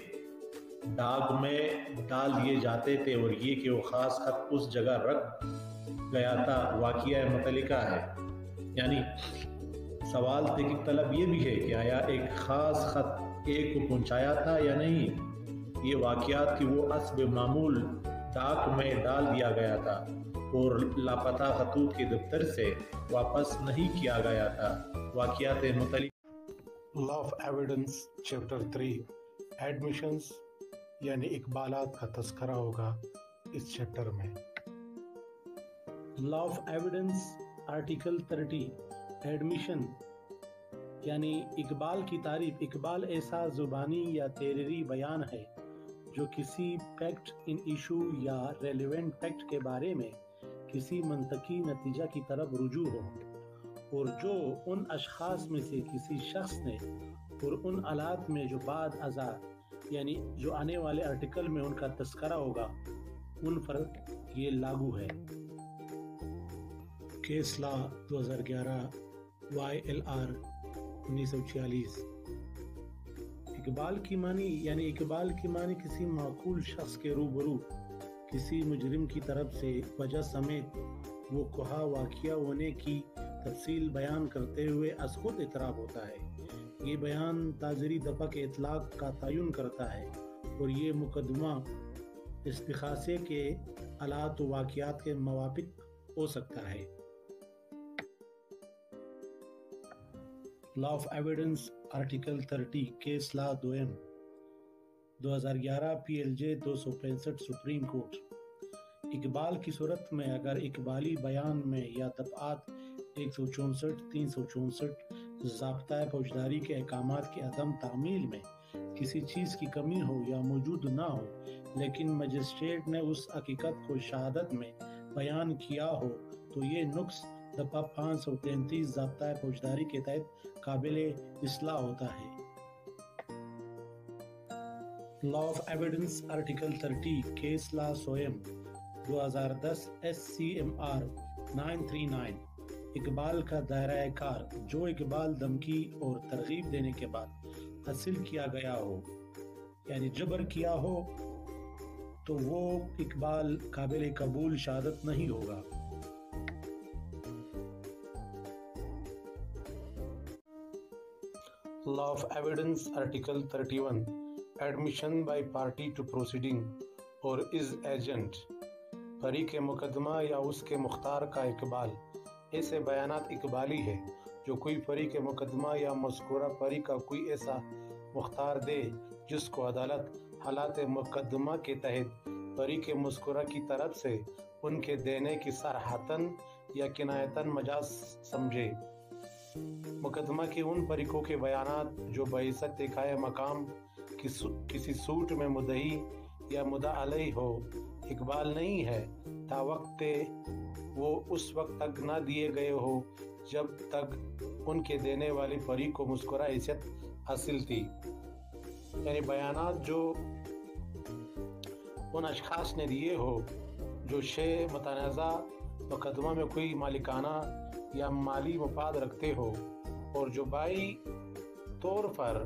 ڈاک میں ڈال دیے جاتے تھے، اور یہ کہ وہ خاص خط اس جگہ رکھ گیا تھا، واقعہ متعلقہ ہے۔ یعنی سوال تحقیق طلب یہ بھی ہے کہ آیا ایک خاص خط ایک کو پہنچایا تھا یا نہیں۔ یہ واقعات کی وہ اسب معمول ڈاک میں ڈال دیا گیا تھا اور لاپتہ خطوط کے دفتر سے واپس نہیں کیا گیا تھا، واقعات متعلق۔ Law of Evidence Chapter 3 Admissions یعنی اقبالات کا تذکرہ ہوگا اس چیپٹر میں۔ Law of Evidence Article 30 Admission یعنی اقبال کی تعریف۔ اقبال ایسا زبانی یا تحریری بیان ہے جو کسی فیکٹ ان ایشو یا ریلیونٹ فیکٹ کے بارے میں کسی منطقی نتیجہ کی طرف رجوع ہو، اور جو ان اشخاص میں سے کسی شخص نے اور ان آلات میں جو بعد ازاں یعنی جو آنے والے آرٹیکل میں ان کا تذکرہ ہوگا ان پر یہ لاگو ہے۔ Case law 2011 YLR 1946۔ اقبال کی معنی یعنی اقبال کی معنی کسی معقول شخص کے روبرو کسی مجرم کی طرف سے وجہ سمیت وہ کہا واقعہ ہونے کی تفصیل بیان کرتے ہوئے از خود اعتراف ہوتا ہے یہ بیان تاجری دفع کے اطلاق کا تعین کرتا ہے اور یہ مقدمہ استخاصے کے آلات و واقعات کے موافق ہو سکتا ہے۔ Law of evidence article 30 case law دوئم 2011 PLJ 265 سپریم کورٹ۔ اقبال کی صورت میں اگر اقبالی بیان میں یا دفعات 164 364 ضابطۂ فوجداری کے احکامات کے عدم تعمیل میں کسی چیز کی کمی ہو یا موجود نہ ہو، لیکن مجسٹریٹ نے اس حقیقت کو شہادت میں بیان کیا ہو، تو یہ نقص دفعہ 533 ضابطۂ فوجداری کے تحت قابل اصلاح ہوتا ہے۔ Law of evidence article 30 case law سوئم 2010 SCMR 939۔ اقبال کا دائرہ کار جو اقبال دھمکی اور ترغیب دینے کے بعد حاصل کیا گیا ہو، یعنی جبر کیا ہو، تو وہ اقبال قابل قبول شہادت نہیں ہوگا۔ Law of Evidence Article 31 Admission by party to proceeding or is agent۔ فریق مقدمہ یا اس کے مختار کا اقبال ایسے بیانات اقبالی ہے جو کوئی فریق مقدمہ یا مذکورہ فریق کا کوئی ایسا مختار دے جس کو عدالت حالات مقدمہ کے تحت فریق مذکورہ کی طرف سے ان کے دینے کی صراحتاً یا کنایتاً مجاز سمجھے۔ مقدمہ کے ان فریقوں کے بیانات جو بحیثیت قائے مقام کسی سوٹ میں مدعی یا مدعا علیہ ہو، اقبال نہیں ہے تا وقت وہ اس وقت تک نہ دیے گئے ہو جب تک ان کے دینے والی فریق کو مذکورہ حیثیت حاصل تھی۔ یعنی بیانات جو ان اشخاص نے دیے ہو جو شے متنازع مقدمہ میں کوئی مالکانہ یا مالی مفاد رکھتے ہو اور جو بائی طور پر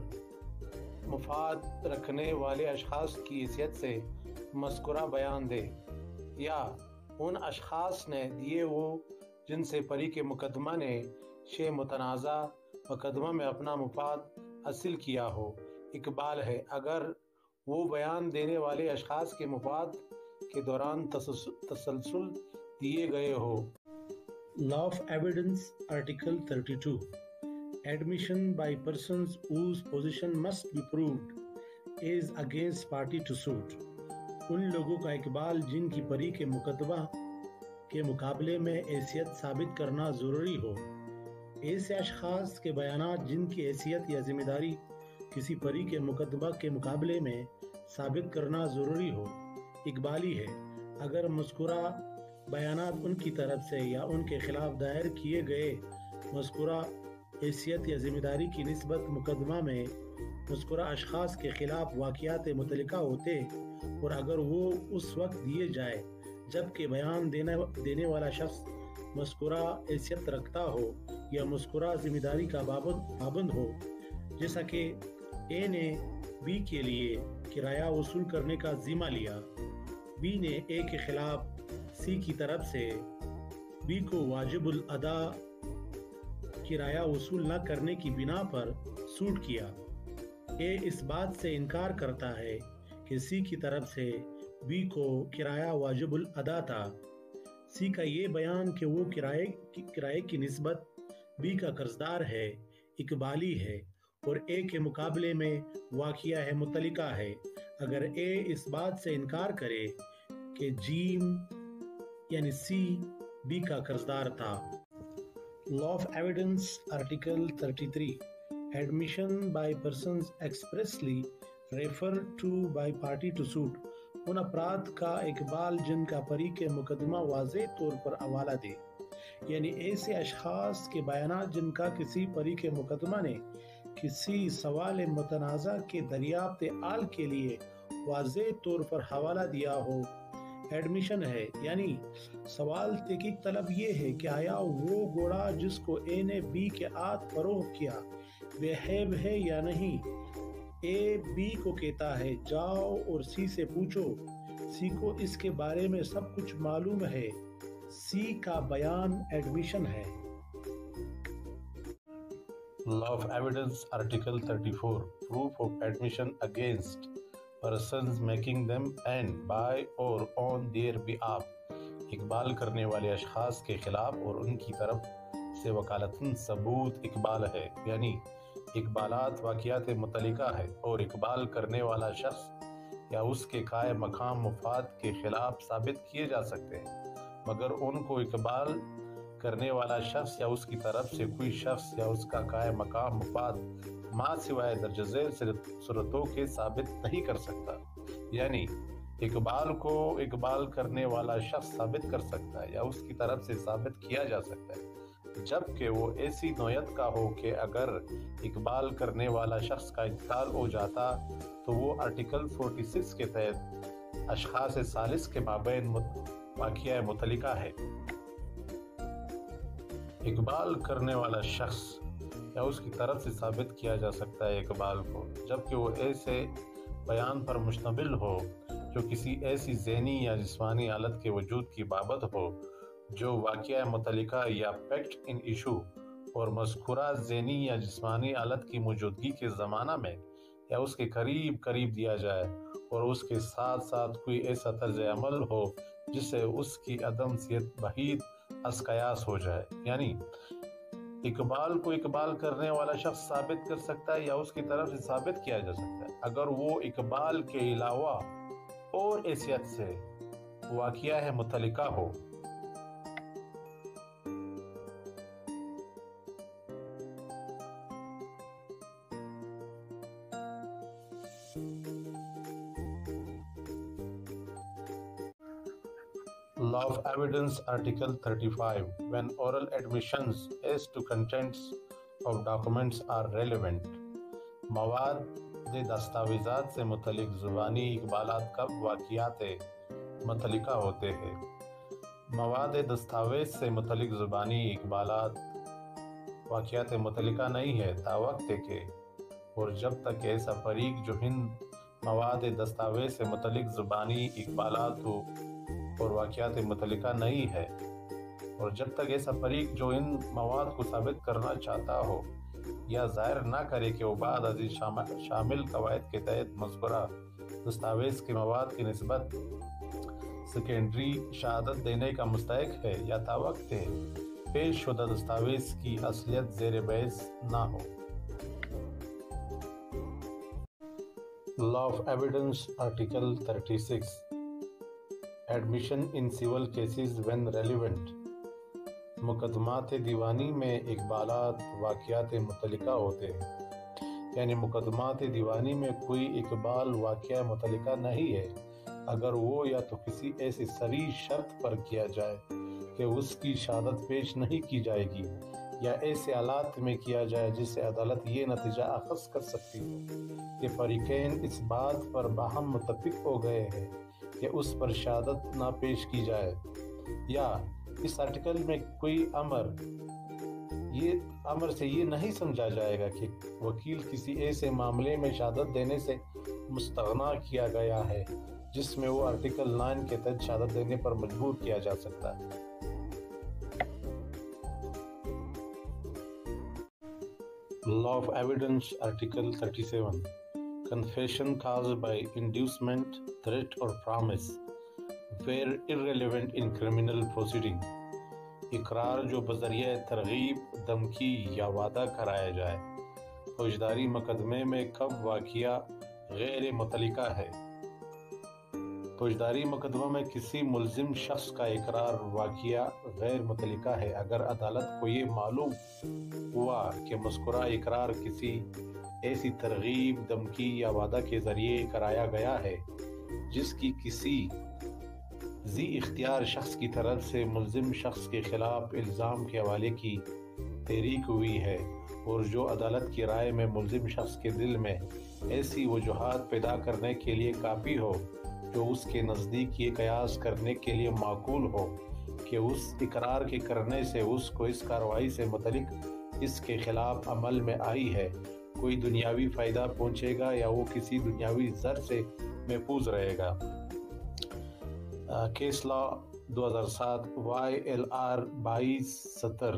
مفاد رکھنے والے اشخاص کی حیثیت سے مذکورہ بیان دے، یا ان اشخاص نے دیے ہو جن سے فریق مقدمہ نے شے متنازع مقدمہ میں اپنا مفاد حاصل کیا ہو، اقبال ہے اگر وہ بیان دینے والے اشخاص کے مفاد کے دوران تسلسل دیے گئے ہو۔ Law of Evidence Article 32 Admission by persons whose position must be proved is against party to suit۔ ان لوگوں کا اقبال جن کی فریق مقدمہ کے مقابلے میں حیثیت ثابت کرنا ضروری ہو، ایسے اشخاص کے بیانات جن کی حیثیت یا ذمہ داری کسی فریق مقدمہ کے مقابلے میں ثابت کرنا ضروری ہو، اقبالی ہے اگر مذکورہ بیانات ان کی طرف سے یا ان کے خلاف دائر کیے گئے مذکورہ حیثیت یا ذمہ داری کی نسبت مقدمہ میں مذکورہ اشخاص کے خلاف واقعات متعلقہ ہوتے اور اگر وہ اس وقت دیے جائے جبکہ بیان دینے والا شخص مذکورہ حیثیت رکھتا ہو یا مذکورہ ذمہ داری کا پابند ہو، جیسا کہ اے نے بی کے لیے کرایہ وصول کرنے کا ذمہ لیا، بی نے اے کے خلاف سی کی طرف سے بی کو واجب الادا کرایہ وصول نہ کرنے کی بنا پر سوٹ کیا، اے اس بات سے انکار کرتا ہے کہ سی کی طرف سے بی کو کرایہ واجب الادا تھا، سی کا یہ بیان کہ وہ کرائے کی نسبت بی کا قرضدار ہے اقبالی ہے اور اے کے مقابلے میں واقعہ ہے متعلقہ ہے اگر اے اس بات سے انکار کرے کہ جیم یعنی سی بی کا قرضدار تھا۔ Law of Evidence Article 33 Admission by persons expressly referred to by party to suit۔ ان افراد کا اقبال جن کا فریق مقدمہ واضح طور پر حوالہ دے، یعنی ایسے اشخاص کے بیانات جن کا کسی فریق مقدمہ نے کسی سوال متنازع کے دریافت حال کے لیے واضح طور پر حوالہ دیا ہو، ایڈمیشن ہے، یعنی سوال تحقیق طلب یہ ہے کہ آیا وہ گھوڑا جس کو اے نے بی کے ہاتھ فروخت کیا بے عیب ہے یا نہیں۔ اے بی کو کہتا ہے جاؤ اور سی سے پوچھو، سی کو اس کے بارے میں سب کچھ معلوم ہے، سی کا بیان ایڈمیشن ہے۔ Law of Evidence Article 34 Proof of admission against persons making them and by or on their behalf Iqbal کرنے والے اشخاص کے خلاف اور ان کی طرف سے وکالتاً ثبوت اقبال ہے، یعنی اقبالات واقعات متعلقہ ہے اور اقبال کرنے والا شخص یا اس کے قائم مقام مفاد کے خلاف ذابط کیے جا سکتے ہیں، مگر ان کو اقبال کرنے والا شخص یا اس کی طرف سے کوئی شخص یا اس کا قائم مقام مفاد ما سوائے درج ذیل صورتوں کے ثابت نہیں کر سکتا، یعنی اقبال کو اقبال کرنے والا شخص ثابت کر سکتا ہے یا اس کی طرف سے ثابت کیا جا سکتا ہے، جبکہ وہ ایسی نوعیت کا ہو کہ اگر اقبال کرنے والا شخص کا انتقال ہو جاتا تو وہ آرٹیکل 46 کے تحت اشخاص ثالث کے مابین واقعہ متعلقہ ہے۔ اقبال کرنے والا شخص یا اس کی طرف سے ثابت کیا جا سکتا ہے اقبال کو، جبکہ وہ ایسے بیان پر مشتمل ہو جو کسی ایسی ذہنی یا جسمانی حالت کے وجود کی بابت ہو جو واقعہ متعلقہ یا فیکٹ ان ایشو اور مذکورہ ذہنی یا جسمانی حالت کی موجودگی کے زمانہ میں یا اس کے قریب دیا جائے، اور اس کے ساتھ ساتھ کوئی ایسا طرز عمل ہو جس سے اس کی عدم صحت بعید از قیاس ہو جائے، یعنی اقبال کو اقبال کرنے والا شخص ثابت کر سکتا ہے یا اس کی طرف سے ثابت کیا جا سکتا ہے اگر وہ اقبال کے علاوہ اور حیثیت سے واقعہ متعلقہ ہو۔ Law of Evidence Article 35 When oral admissions as to contents of documents are relevant مواد دستاویزات سے متعلق زبانی اقبالات کب واقعات متعلقہ ہوتے ہیں؟ مواد دستاویز سے متعلق زبانی اقبالات واقعات متعلقہ نہیں ہے تا وقت کہ اور جب تک ایسا فریق جو ان مواد دستاویز سے متعلق زبانی اقبالات ہو اور واقعات متعلقہ نہیں ہے، اور جب تک ایسا فریق جو ان مواد کو ثابت کرنا چاہتا ہو یا ظاہر نہ کرے کہ وہ بعد ازیں شامل قواعد کے تحت مذکورہ دستاویز کے مواد کی نسبت سیکنڈری شہادت دینے کا مستحق ہے یا تا وقت پیش شدہ دستاویز کی اصلیت زیر بحث نہ ہو۔ Law of Evidence Article 36 Admission in civil cases when relevant مقدمات دیوانی میں اقبالات واقعات متعلقہ ہوتے ہیں، یعنی مقدمات دیوانی میں کوئی اقبال واقعہ متعلقہ نہیں ہے اگر وہ یا تو کسی ایسی صریح شرط پر کیا جائے کہ اس کی شہادت پیش نہیں کی جائے گی یا ایسے حالات میں کیا جائے جس سے عدالت یہ نتیجہ اخذ کر سکتی ہو کہ فریقین اس بات پر باہم متفق ہو گئے ہیں کہ اس پر شہادت نہ پیش کی جائے، یا اس آرٹیکل میں کوئی امر سے یہ نہیں سمجھا جائے گا کہ وکیل کسی ایسے معاملے میں شہادت دینے سے مستغنا کیا گیا ہے جس میں وہ آرٹیکل 9 کے تحت شہادت دینے پر مجبور کیا جا سکتا ہے۔ Law of Evidence Article 37 Confession caused by inducement, threat or promise where irrelevant in criminal proceeding اقرار جو بذریعہ ترغیب، دھمکی یا وعدہ کرایا جائے فوجداری مقدمے میں کب واقعہ غیر متعلقہ ہے؟ فوجداری مقدمہ میں کسی ملزم شخص کا اقرار واقعہ غیر متعلقہ ہے اگر عدالت کو یہ معلوم ہوا کہ مذکورہ اقرار کسی ایسی ترغیب، دھمکی یا وعدہ کے ذریعے کرایا گیا ہے جس کی کسی ذی اختیار شخص کی طرف سے ملزم شخص کے خلاف الزام کے حوالے کی تحریک ہوئی ہے، اور جو عدالت کی رائے میں ملزم شخص کے دل میں ایسی وجوہات پیدا کرنے کے لیے کافی ہو جو اس کے نزدیک یہ قیاس کرنے کے لیے معقول ہو کہ اس اقرار کے کرنے سے اس کو اس کارروائی سے متعلق اس کے خلاف عمل میں آئی ہے کوئی دنیاوی فائدہ پہنچے گا یا وہ کسی دنیاوی ضرر سے محفوظ رہے گا۔ Case law 2007 YLR 2270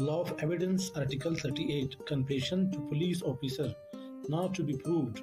Law of Evidence Article 38 Confession to Police Officer not to be proved।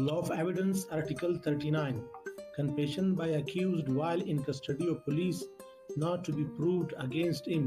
Law of Evidence Article 39 Confession by accused while in custody of police not to be proved against him।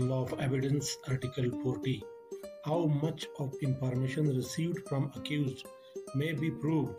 Law of Evidence Article 40 How much of information received from accused may be proved।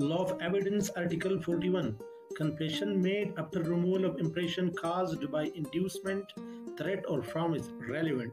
Law of Evidence Article 41 Confession made after removal of impression caused by inducement, threat or promise relevant।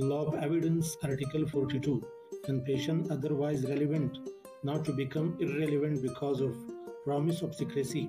Law of Evidence Article 42 Confession otherwise relevant not to become irrelevant because of promise of secrecy।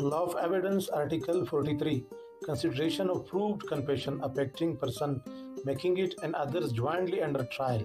Law of Evidence Article 43 Consideration of proved confession affecting person making it and others jointly under trial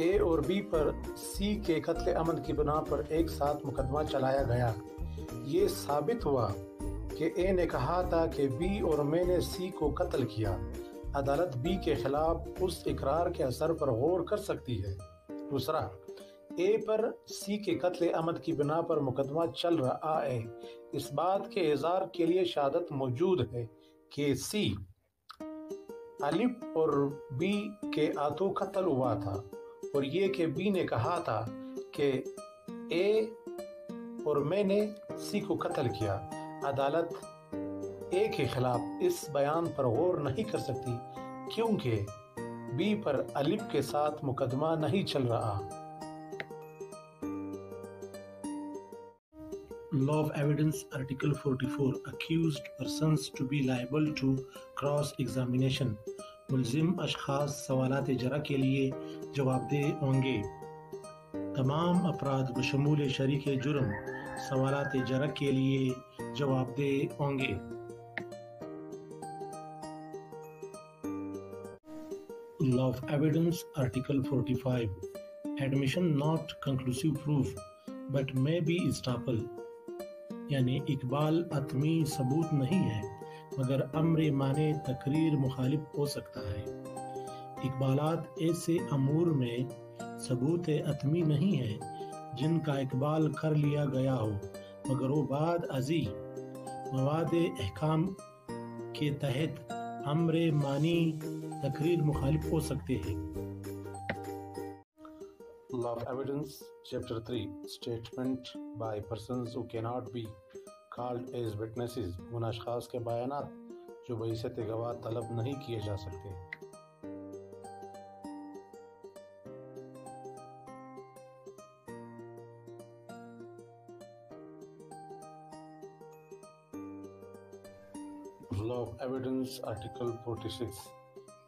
اے اور بی پر سی کے قتل عمد کی بنا پر ایک ساتھ مقدمہ چلایا گیا۔ یہ ثابت ہوا کہ اے نے کہا تھا کہ بی اور میں نے سی کو قتل کیا۔ عدالت بی کے خلاف اس اقرار کے اثر پر غور کر سکتی ہے۔ دوسرا، اے پر سی کے قتل عمد کی بنا پر مقدمہ چل رہا ہے، اس بات کے اظہار کے لیے شہادت موجود ہے کہ سی الف اور بی کے ہاتھوں قتل ہوا تھا، اور یہ کہ بی نے کہا تھا کہ اے اور میں نے سی کو قتل کیا۔ عدالت اے کے خلاف اس بیان پر غور نہیں کر سکتی کیونکہ بی پر الف کے ساتھ مقدمہ نہیں چل رہا۔ Law of Evidence Article 44 Accused persons to be liable to cross-examination ملزم اشخاص سوالات جرح کے لیے جواب دہ ہوں گے۔ تمام افراد بشمول شریک جرم سوالات جرح کے لیے جواب دہ ہوں گے۔ Law of Evidence Article 45 Admission not conclusive proof but may be estoppel یعنی اقبال حتمی ثبوت نہیں ہے مگر امر معنی تقریر مخالف ہو سکتا ہے۔ اقبالات ایسے امور میں ثبوت حتمی نہیں ہے جن کا اقبال کر لیا گیا ہو مگر وہ بعد ازیں مواد احکام کے تحت امر معنی تقریر مخالف ہو سکتے ہیں۔ Law of Evidence, Chapter 3 Statement by persons who cannot be called as witnesses ان اشخاص کے بیانات جو بحیثیت گواہ طلب نہیں کیے جا سکتے۔ Law of Evidence, Article 46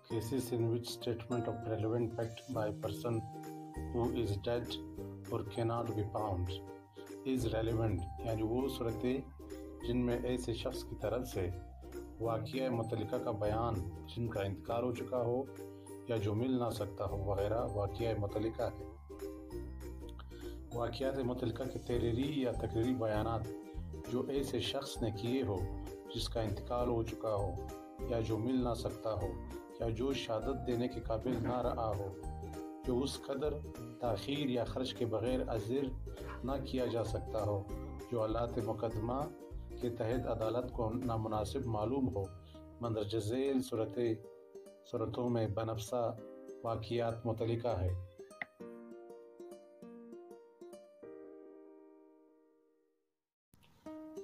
Cases in which statement of relevant fact by person who is dead or cannot be found is relevant یعنی وہ صورتیں جن میں ایسے شخص کی طرف سے واقعہ متعلقہ کا بیان جن کا انتقال ہو چکا ہو یا جو مل نہ سکتا ہو وغیرہ واقعہ متعلقہ ہے۔ واقعات متعلقہ کے تحریری یا تقریری بیانات جو ایسے شخص نے کیے ہو جس کا انتقال ہو چکا ہو یا جو مل نہ سکتا ہو یا جو شہادت دینے کے قابل نہ رہا ہو، جو اس قدر تاخیر یا خرچ کے بغیر عذر نہ کیا جا سکتا ہو، جو آلات مقدمہ کے تحت عدالت کو نامناسب معلوم ہو، مندرجہ ذیل صورتوں میں بنفسا واقعات متعلقہ ہے۔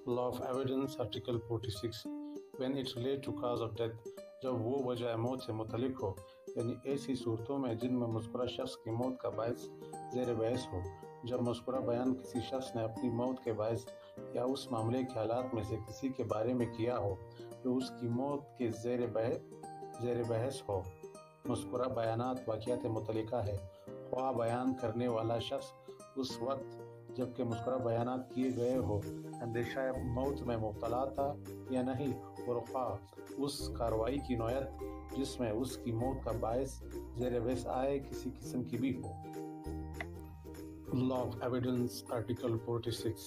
Law of Evidence, Article 46 When it relates to cause of death جب وہ وجہ موت سے متعلق ہو یعنی ایسی صورتوں میں جن میں مذکورہ شخص کی موت کا باعث زیر بحث ہو، جب مذکورہ بیان کسی شخص نے اپنی موت کے باعث یا اس معاملے کے حالات میں سے کسی کے بارے میں کیا ہو جو اس کی موت کے زیر بحث ہو۔ مذکورہ بیانات واقعات متعلقہ ہے، خواہ بیان کرنے والا شخص اس وقت جبکہ مذکورہ بیانات کیے گئے ہو اندیشہ موت میں مبتلا تھا یا نہیں، اور خواہ اس کارروائی کی نوعیت جس میں اس کی موت کا باعث زیر بحث آئے کسی قسم کی بھی ہو۔ Law of Evidence, Article 46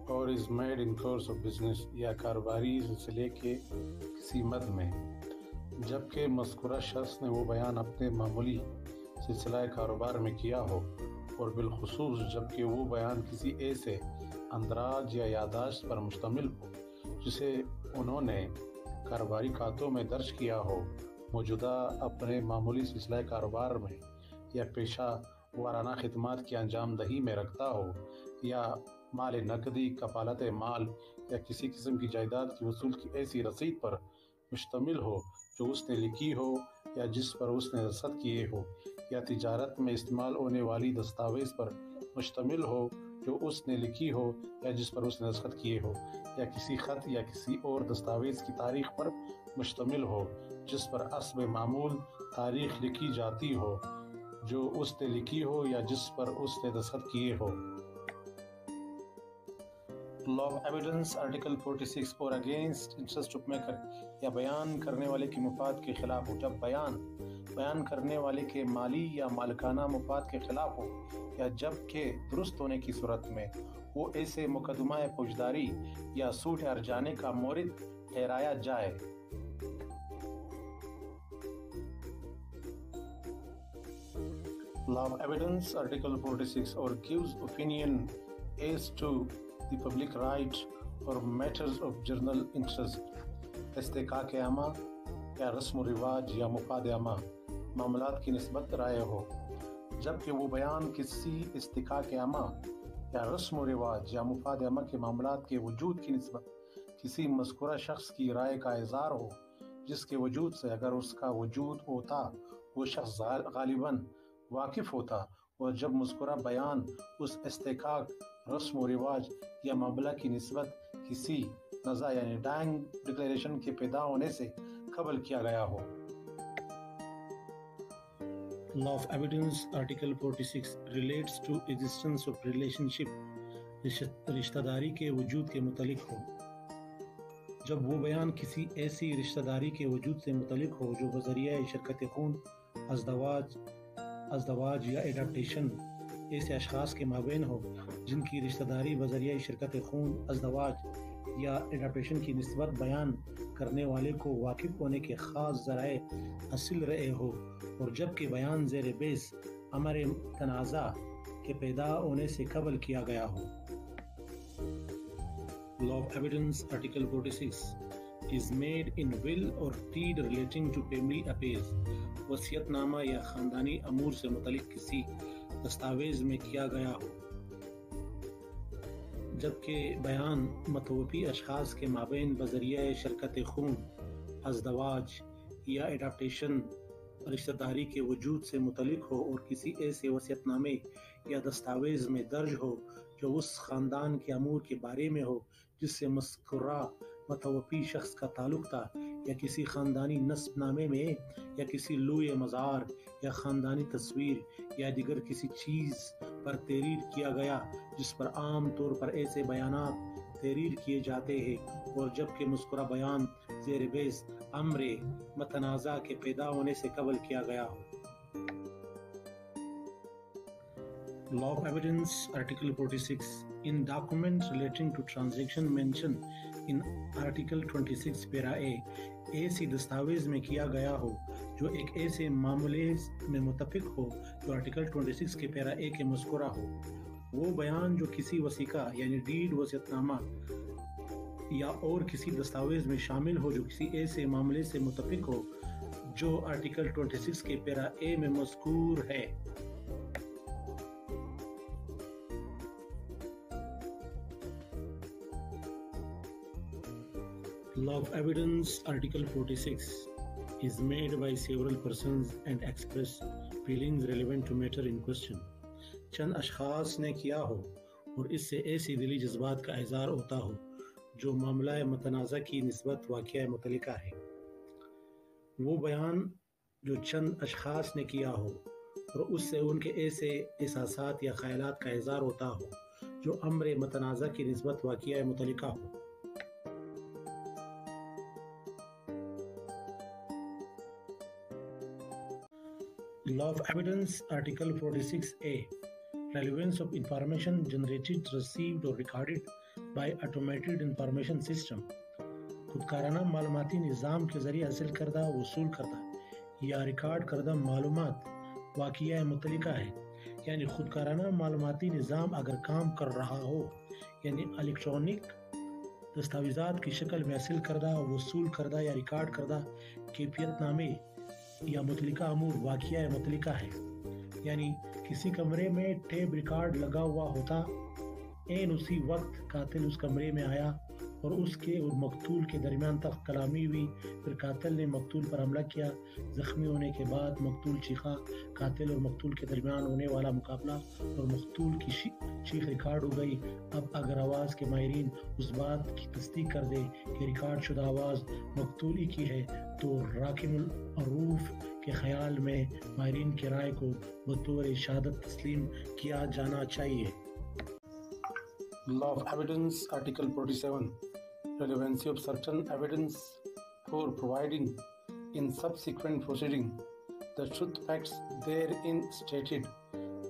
اور is made in course of business یا کاروباری سلسلے کے کسی مد میں، جبکہ مذکورہ شخص نے وہ بیان اپنے معمولی سلسلہ کاروبار میں کیا ہو، اور بالخصوص جبکہ وہ بیان کسی ایسے اندراج یا یادداشت پر مشتمل ہو جسے انہوں نے کاروباری کھاتوں میں درج کیا ہو، موجودہ اپنے معمولی سلسلہ کاروبار میں یا پیشہ وارانہ خدمات کی انجام دہی میں رکھتا ہو، یا مال نقدی، کفالت مال یا کسی قسم کی جائیداد کی وصول کی ایسی رسید پر مشتمل ہو جو اس نے لکھی ہو یا جس پر اس نے دستخط کیے ہو، یا تجارت میں استعمال ہونے والی دستاویز پر مشتمل ہو جو اس نے لکھی ہو یا جس پر اس نے دستخط کیے ہو، یا کسی خط یا کسی اور دستاویز کی تاریخ پر مشتمل ہو جس پر حسب معمول تاریخ لکھی جاتی ہو جو اس نے لکھی ہو یا جس پر اس نے دستخط کیے ہو۔ Law of Evidence, Article 46 اور اگینسٹ انٹرسٹ آف میکر یا بیان کرنے والے کی مفاد کے خلاف ہو، جب بیان بیان کرنے والے کے مالی یا مالکانہ مفاد کے خلاف ہو یا جب کہ درست ہونے کی صورت میں وہ ایسے مقدمہ فوجداری یا سوٹ ارجانے کا مورد ٹھہرایا جائے۔ Law of Evidence Article 46 or gives opinion as to the public right or matters of general interest۔ استحقاق عامہ یا رسم و رواج یا مفاد عامہ معاملات کی نسبت رائے ہو، جبکہ وہ بیان کسی استحقاق عامہ یا رسم و رواج یا مفاد عامہ کے معاملات کے وجود کی نسبت کسی مذکورہ شخص کی رائے کا اظہار ہو، جس کے وجود سے اگر اس کا وجود ہوتا وہ شخص غالباً واقف ہوتا، اور جب مذکورہ بیان اس استحقاق، رسم و رواج یا معاملہ کی نسبت کسی نزا یعنی ڈائنگ ڈکلیریشن کے پیدا ہونے سے قبل کیا گیا ہو۔ Law of Evidence Article 46 relates to existence of relationship، رشتہ داری کے وجود کے متعلق ہو، جب وہ بیان کسی ایسی رشتہ داری کے وجود سے متعلق ہو جو بذریعہ شرکت خون، ازدواج یا ایڈاپٹیشن ایسے اشخاص کے مابین ہو جن کی رشتہ داری بذریعہ شرکت خون، ازدواج یا ایڈاپٹیشن کی نسبت بیان کرنے والے کو واقف ہونے کے خاص ذرائع حاصل رہے ہو، اور جبکہ بیان زیر بیس امر تنازع کے پیدا ہونے سے قبل کیا گیا ہو۔ Law of Evidence Article 46 is made in will or deed relating to family affairs، وصیت نامہ یا خاندانی امور سے متعلق کسی دستاویز میں کیا گیا ہو، جبکہ بیان متوفی اشخاص کے مابین بذریعہ شرکت خون، ازدواج یا ایڈاپٹیشن رشتہ داری کے وجود سے متعلق ہو اور کسی ایسے وصیت نامے یا دستاویز میں درج ہو جو اس خاندان کے امور کے بارے میں ہو جس سے مذکورہ متوفی شخص کا تعلق تھا، یا کسی خاندانی نسب نامے میں یا کسی لوح مزار یا خاندانی تصویر یا دیگر کسی چیز پر تحریر کیا گیا جس پر عام طور پر ایسے بیانات تحریر کیے جاتے ہیں، اور جبکہ مذکورہ بیان زیر بیس امر متنازع کے پیدا ہونے سے قبل کیا گیا ہو۔ Law of Evidence Article 46 in documents relating to transaction mentioned in Article 26 Para A ایسی دستاویز میں کیا گیا ہو جو ایک ایسے معاملے میں متفق ہو جو آرٹیکل 26 کے پیرا اے کے مذکورہ ہو، وہ بیان جو کسی وثیقہ یعنی ڈیڈ وصیت نامہ یا اور کسی دستاویز میں شامل ہو جو کسی ایسے معاملے سے متفق ہو جو آرٹیکل 26 کے پیرا اے میں مذکور ہے۔ Law of Evidence Article 46 is made by several persons and express feelings relevant to matter in question۔ چند اشخاص نے کیا ہو اور اس سے ایسی دلی جذبات کا اظہار ہوتا ہو جو معاملہ متنازع کی نسبت واقعہ متعلقہ ہے۔ وہ بیان جو چند اشخاص نے کیا ہو اور اس سے ان کے ایسے احساسات یا خیالات کا اظہار ہوتا ہو جو امر متنازع کی نسبت واقعہ متعلقہ ہو۔ Law of Evidence Article 46A Relevance of information generated, received or recorded by automated information system۔ خودکارانہ معلوماتی نظام کے ذریعے حاصل کردہ، وصول کردہ یا ریکارڈ کردہ معلومات واقعہ متعلقہ ہے، یعنی خودکارانہ معلوماتی نظام اگر کام کر رہا ہو یعنی الیکٹرانک دستاویزات کی شکل میں حاصل کردہ، وصول کردہ یا ریکارڈ کردہ کیفیت نامے یا متعلقہ امور واقعہ متعلقہ ہے، یعنی کسی کمرے میں ٹیپ ریکارڈ لگا ہوا ہوتا، این اسی وقت قاتل اس کمرے میں آیا اور اس کے اور مقتول کے درمیان تک کلامی ہوئی، پھر قاتل نے مقتول پر حملہ کیا، زخمی ہونے کے بعد مقتول چیخا، قاتل اور مقتول کے درمیان ہونے والا مقابلہ اور مقتول کی چیخ ریکارڈ ہو گئی۔ اب اگر آواز کے ماہرین اس بات کی تصدیق کر دیں کہ ریکارڈ شدہ آواز مقتول ہی کی ہے تو راکم العروف کے خیال میں ماہرین کی رائے کو بطور شہادت تسلیم کیا جانا چاہیے۔ Law of Evidence Article 47 Relevancy of certain evidence for providing in subsequent proceeding۔ the truth facts therein stated,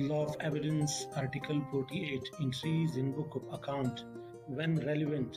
Law of Evidence Article 48 Entries in Book of Account when relevant,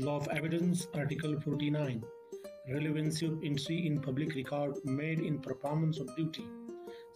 Law of Evidence Article 49 Relevancy of entry in public record made in performance of duty,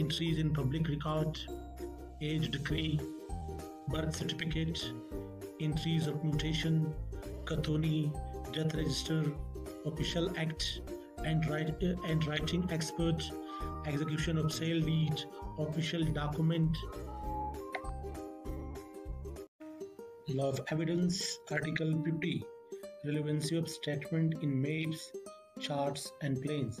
entries in public record, age decree, birth certificate, entries of mutation, kathoni, death register, official act, and writing expert, execution of sale deed, official document. Law of Evidence Article 50 Relevancy of statement in maps, charts and plans,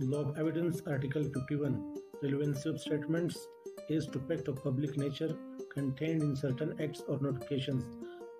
Law of Evidence Article 51 Relevancy of statements is to fact of public nature contained in certain acts or notifications,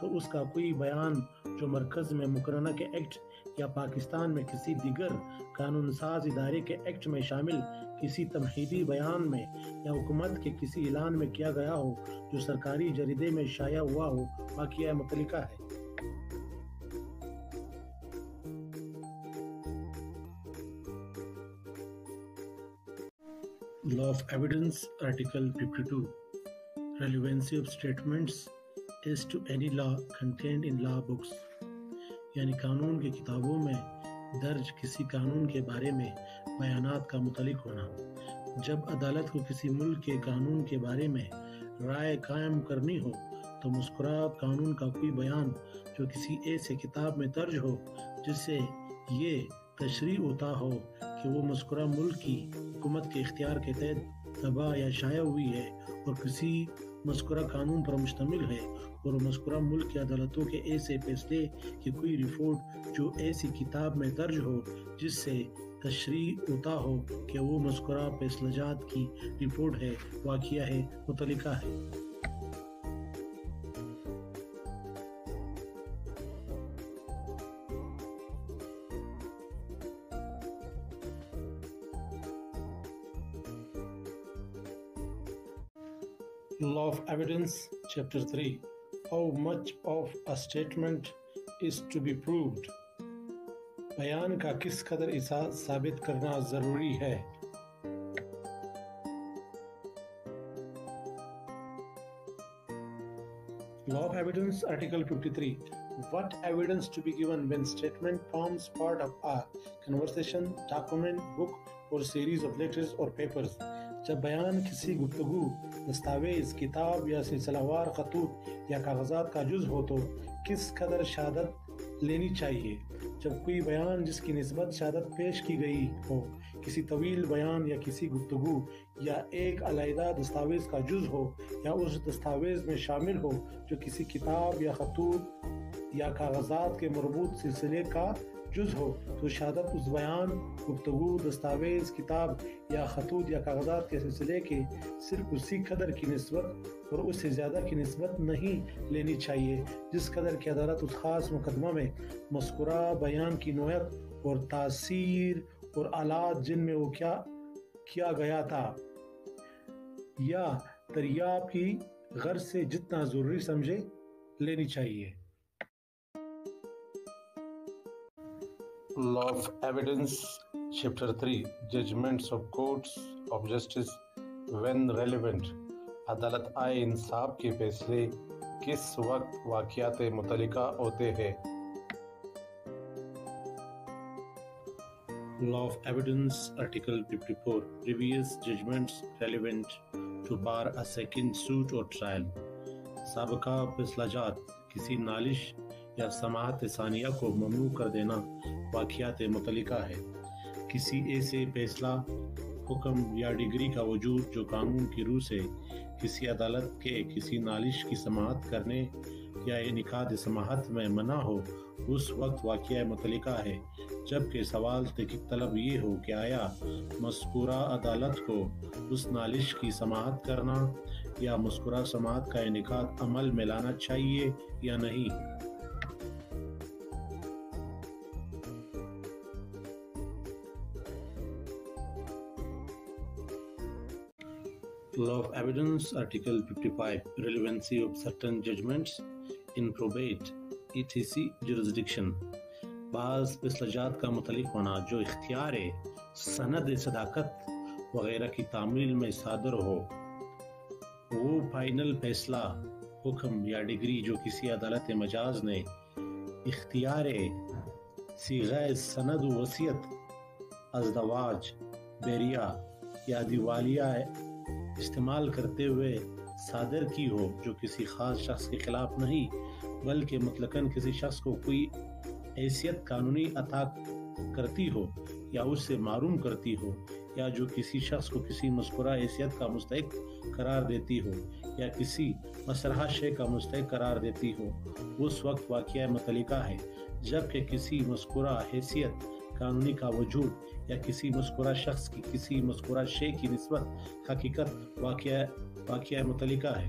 تو اس کا کوئی بیان جو مرکز میں مقررہ کے ایکٹ یا پاکستان میں کسی دیگر قانون ساز ادارے کے ایکٹ میں شامل کسی تمہیدی بیان میں یا حکومت کے کسی اعلان میں کیا گیا ہو جو سرکاری جریدے میں شائع ہوا ہو واقعہ متعلقہ ہے۔ Law of Evidence Article 52 Relevancy of statements as to any law contained in law books، یعنی قانون کی کتابوں میں درج کسی قانون کے بارے میں بیانات کا متعلق ہونا۔ جب عدالت کو کسی ملک کے قانون کے بارے میں رائے قائم کرنی ہو تو مذکورہ قانون کا کوئی بیان جو کسی ایسے کتاب میں درج ہو جس سے یہ تشریح ہوتا ہو کہ وہ مذکورہ ملک کی حکومت کے اختیار کے تحت طبع یا شائع ہوئی ہے اور کسی مذکورہ قانون پر مشتمل ہے، اور مذکورہ ملک کی عدالتوں کے ایسے فیصلے کی کوئی رپورٹ جو ایسی کتاب میں درج ہو جس سے تشریح ہوتا ہو کہ وہ مذکورہ فیصلہ جات کی رپورٹ ہے، واقعہ ہے، متعلقہ ہے۔ Law of Evidence Chapter 3 How much of a statement is to be proved؟ بیان کا کس قدر اساس ثابت کرنا ضروری ہے۔ Law of Evidence Article 53 What evidence to be given when statement forms part of a conversation, document, book or series of letters or papers؟ جب بیان کسی گفتگو، دستاویز، کتاب یا سلسلہ وار خطوط یا کاغذات کا جز ہو تو کس قدر شہادت لینی چاہیے۔ جب کوئی بیان جس کی نسبت شہادت پیش کی گئی ہو، کسی طویل بیان یا کسی گفتگو یا ایک علیحدہ دستاویز کا جز ہو یا اس دستاویز میں شامل ہو جو کسی کتاب یا خطوط یا کاغذات کے مربوط سلسلے کا جز ہو، تو شہادت اس بیان، گفتگو، دستاویز، کتاب یا خطوط یا کاغذات کے سلسلے کے صرف اسی قدر کی نسبت اور اس سے زیادہ کی نسبت نہیں لینی چاہیے جس قدر کی عدالت اس خاص مقدمہ میں مذکورہ بیان کی نوعیت اور تاثیر اور آلات جن میں وہ کیا گیا تھا یا دریافت کی غرض سے جتنا ضروری سمجھے لینی چاہیے۔ Law of Evidence Chapter 3 Judgments of Courts of Justice when relevant، عدالت انصاف کے فیصلے کس وقت واقعات متعلقہ ہوتے ہیں۔ Law of Evidence Article 54 Previous judgments relevant to bar a second suit or trial، سابقہ فیصلہ جات کسی نالش یا سماعت ثانیہ کو ممنوع کر دینا واقعات متعلقہ ہے۔ کسی ایسے فیصلہ، حکم یا ڈگری کا وجود جو قانون کی روح سے کسی عدالت کے کسی نالش کی سماعت کرنے یا انعقاد سماعت میں منع ہو، اس وقت واقعہ متعلقہ ہے، جبکہ سوال تحقیق طلب یہ ہو کہ آیا مذکورہ عدالت کو اس نالش کی سماعت کرنا یا مذکورہ سماعت کا انعقاد عمل میں لانا چاہیے یا نہیں۔ Law of Evidence Article 55 Relevancy of certain judgments in probate etc jurisdiction، بعض فیصلہ جات کا متعلق ہونا جو اختیار سند صداقت وغیرہ کی تعمیل میں صادر ہو، وہ فائنل فیصلہ، حکم یا ڈگری جو کسی عدالت مجاز نے اختیار صیغہ سند و وصیت، ازدواج، بیریہ یا دیوالیہ استعمال کرتے ہوئے صادر کی ہو، جو کسی خاص شخص کے خلاف نہیں بلکہ مطلقاً کسی شخص کو کوئی حیثیت قانونی عطا کرتی ہو یا اس سے محروم کرتی ہو، یا جو کسی شخص کو کسی مذکورہ حیثیت کا مستحق قرار دیتی ہو یا کسی مسرحہ شے کا مستحق قرار دیتی ہو، اس وقت واقعہ متعلقہ ہے، جبکہ کسی مذکورہ حیثیت قانونی کا وجود یا کسی مذکورہ شخص کی کسی مذکورہ شے کی نسبت حقیقت واقعہ متعلقہ ہے۔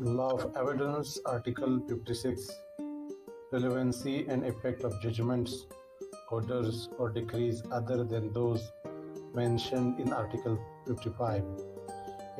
Law of Evidence, Article 56. Relevancy and effect of judgments, orders or decrees other than those mentioned in Article 55.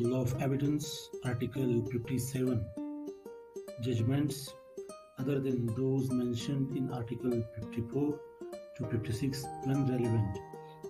Law of Evidence, Article 57. Judgments other than those mentioned in Article 54 to 56 when relevant.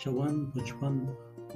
54, 55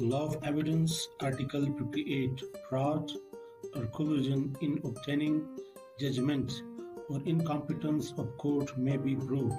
Law of Evidence, Article 58. Fraud or collusion in obtaining judgments or incompetence of court may be proved.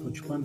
55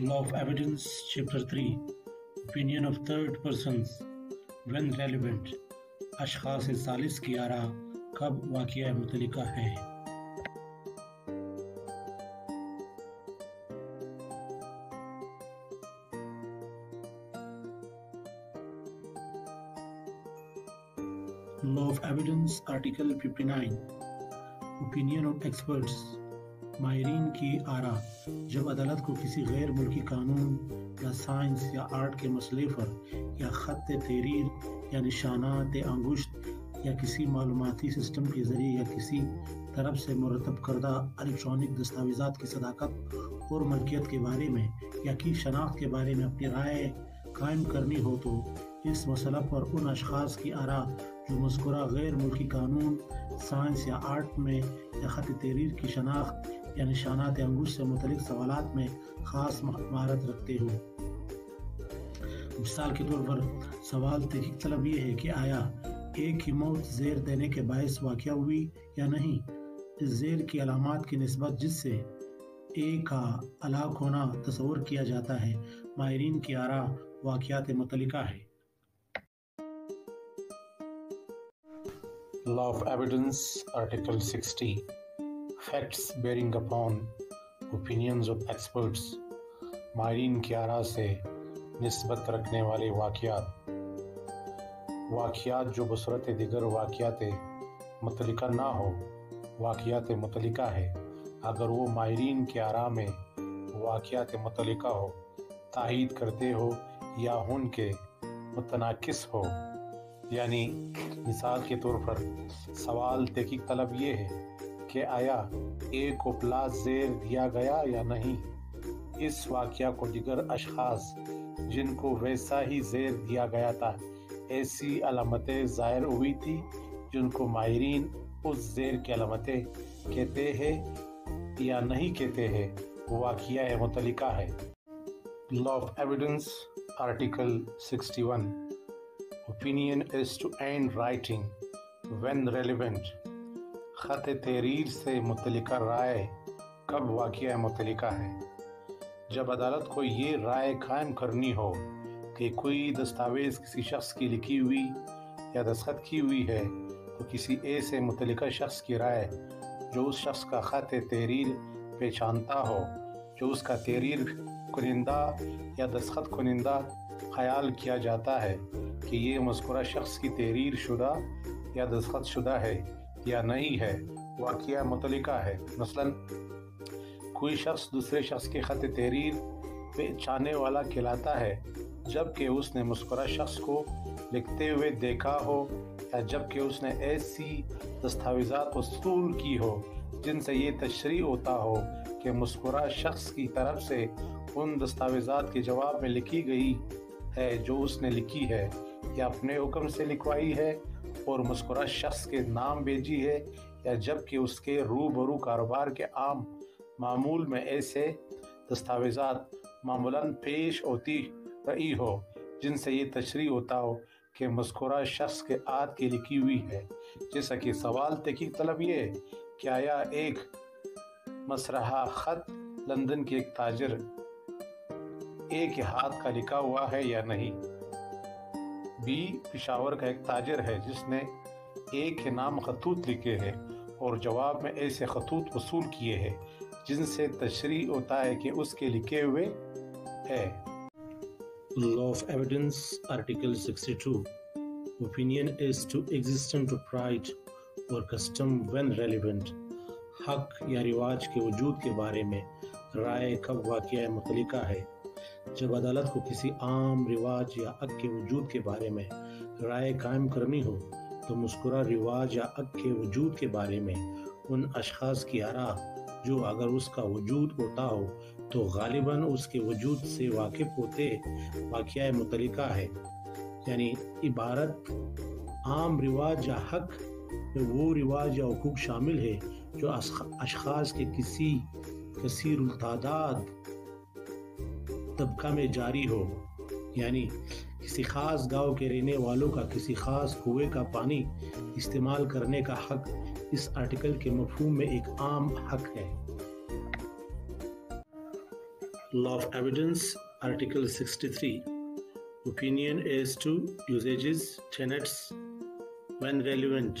Law of Evidence, Chapter 3, Opinion of Third Persons, when relevant. اشخاص ثالث کی آراء کب واقعہ متعلقہ ہے؟ Law of Evidence, Article 59, Opinion of Experts, ماہرین کی آراء. جب عدالت کو کسی غیر ملکی قانون یا سائنس یا آرٹ کے مسئلے پر یا خط تحریر یا نشانات انگشت یا کسی معلوماتی سسٹم کے ذریعے یا کسی طرف سے مرتب کردہ الیکٹرانک دستاویزات کی صداقت اور ملکیت کے بارے میں یا کی شناخت کے بارے میں اپنی رائے قائم کرنی ہو تو اس مسئلہ پر ان اشخاص کی آراء جو مذکورہ غیر ملکی قانون، سائنس یا آرٹ میں یا خط تحریر کی شناخت یا نشانات انگشت سے متعلق سوالات میں خاص مہارت رکھتے ہو. مثال کے طور پر سوال تحقیق طلب یہ ہے کہ آیا ایک کی موت زہر دینے کے باعث واقع ہوئی یا نہیں. اس زہر کی علامات کی نسبت جس سے ایک کا ہلاک ہونا تصور کیا جاتا ہے ماہرین کی آراء واقعات متعلقہ ہے. Law of Evidence, Article 60, Facts bearing upon opinions of experts, ماہرین کی آراء سے نسبت رکھنے والے واقعات جو بصورت دیگر واقعات متعلقہ نہ ہو واقعات متعلقہ ہے اگر وہ ماہرین کی آراء میں واقعات متعلقہ ہو، تائید کرتے ہو یا ان کے متناقض ہو. یعنی مثال کے طور پر سوال تحقیق طلب یہ ہے کہ آیا ایک کو پلاس زہر دیا گیا یا نہیں. اس واقعہ کو دیگر اشخاص جن کو ویسا ہی زہر دیا گیا تھا ایسی علامتیں ظاہر ہوئی تھی جن کو ماہرین اس زہر کی علامتیں کہتے ہیں یا نہیں کہتے ہیں واقعہ متعلقہ ہے. Law of Evidence, Article 61, Opinion is to end writing when relevant. خط تحریر سے متعلقہ رائے کب واقعہ متعلقہ ہے؟ جب عدالت کو یہ رائے قائم کرنی ہو کہ کوئی دستاویز کسی شخص کی لکھی ہوئی یا دستخط کی ہوئی ہے تو کسی ایسے متعلقہ شخص کی رائے جو اس شخص کا خط تحریر پہچانتا ہو، جو اس کا تحریر کنندہ یا دستخط کنندہ خیال کیا جاتا ہے کہ یہ مذکورہ شخص کی تحریر شدہ یا دستخط شدہ ہے یا نہیں ہے، واقعہ متعلقہ ہے. مثلا کوئی شخص دوسرے شخص کے خط تحریر پہچاننے والا کہلاتا ہے جبکہ اس نے مذکورہ شخص کو لکھتے ہوئے دیکھا ہو یا جبکہ اس نے ایسی دستاویزات وصول کی ہو جن سے یہ تشریح ہوتا ہو کہ مذکورہ شخص کی طرف سے ان دستاویزات کے جواب میں لکھی گئی ہے جو اس نے لکھی ہے یا اپنے حکم سے لکھوائی ہے اور مذکورہ شخص کے نام بھیجی ہے یا جبکہ اس کے روبرو کاروبار کے عام معمول میں ایسے دستاویزات معمولاً پیش ہوتی رہی ہو جن سے یہ تشریح ہوتا ہو کہ مذکورہ شخص کے ہاتھ کی لکھی ہوئی ہے. جیسا کہ سوال تحقیق طلب یہ ہے کہ آیا ایک مسرحہ خط لندن کے ایک تاجر ایک ہاتھ کا لکھا ہوا ہے یا نہیں. بی پشاور کا ایک تاجر ہے جس نے ایک کے نام خطوط لکھے ہیں اور جواب میں ایسے خطوط وصول کیے ہیں جن سے تشریح ہوتا ہے کہ اس کے لکھے ہوئے ہے. Law of Evidence, Article 62, Opinion is to existent of right or custom when relevant. حق یا رواج کے وجود کے بارے میں رائے کب واقعہ متعلقہ ہے؟ جب عدالت کو کسی عام رواج یا حق کے وجود کے بارے میں رائے قائم کرنی ہو تو مذکورہ رواج یا حق کے وجود کے بارے میں ان اشخاص کی آراء جو اگر اس کا وجود ہوتا ہو تو غالباً اس کے وجود سے واقف ہوتے واقعہ متعلقہ ہے. یعنی عبارت عام رواج یا حق میں وہ رواج یا حقوق شامل ہے جو اشخاص کے کسی کثیر التعداد طبقہ میں جاری ہو. یعنی کسی خاص گاؤں کے رہنے والوں کا کسی خاص کنویں کا پانی استعمال کرنے کا حق اس آرٹیکل کے مفہوم میں ایک عام حق ہے. Law of Evidence, Article 63. Opinion as to usages, tenets, when relevant.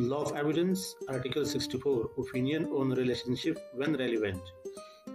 Law of Evidence, Article 64. Opinion on relationship when relevant.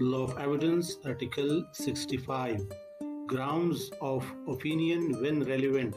Law of Evidence, Article 65. Grounds of opinion when relevant.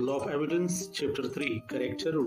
Law of Evidence, Chapter 3. Character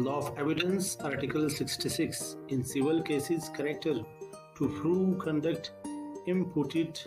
Law of Evidence, Article 66. In civil cases, character to prove conduct imputed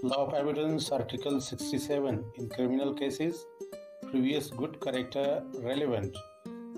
Law of Evidence, Article 67. In criminal cases, previous good character relevant.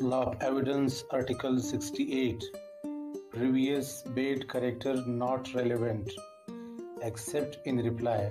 Law of Evidence, Article 68. Previous bad character not relevant except in reply.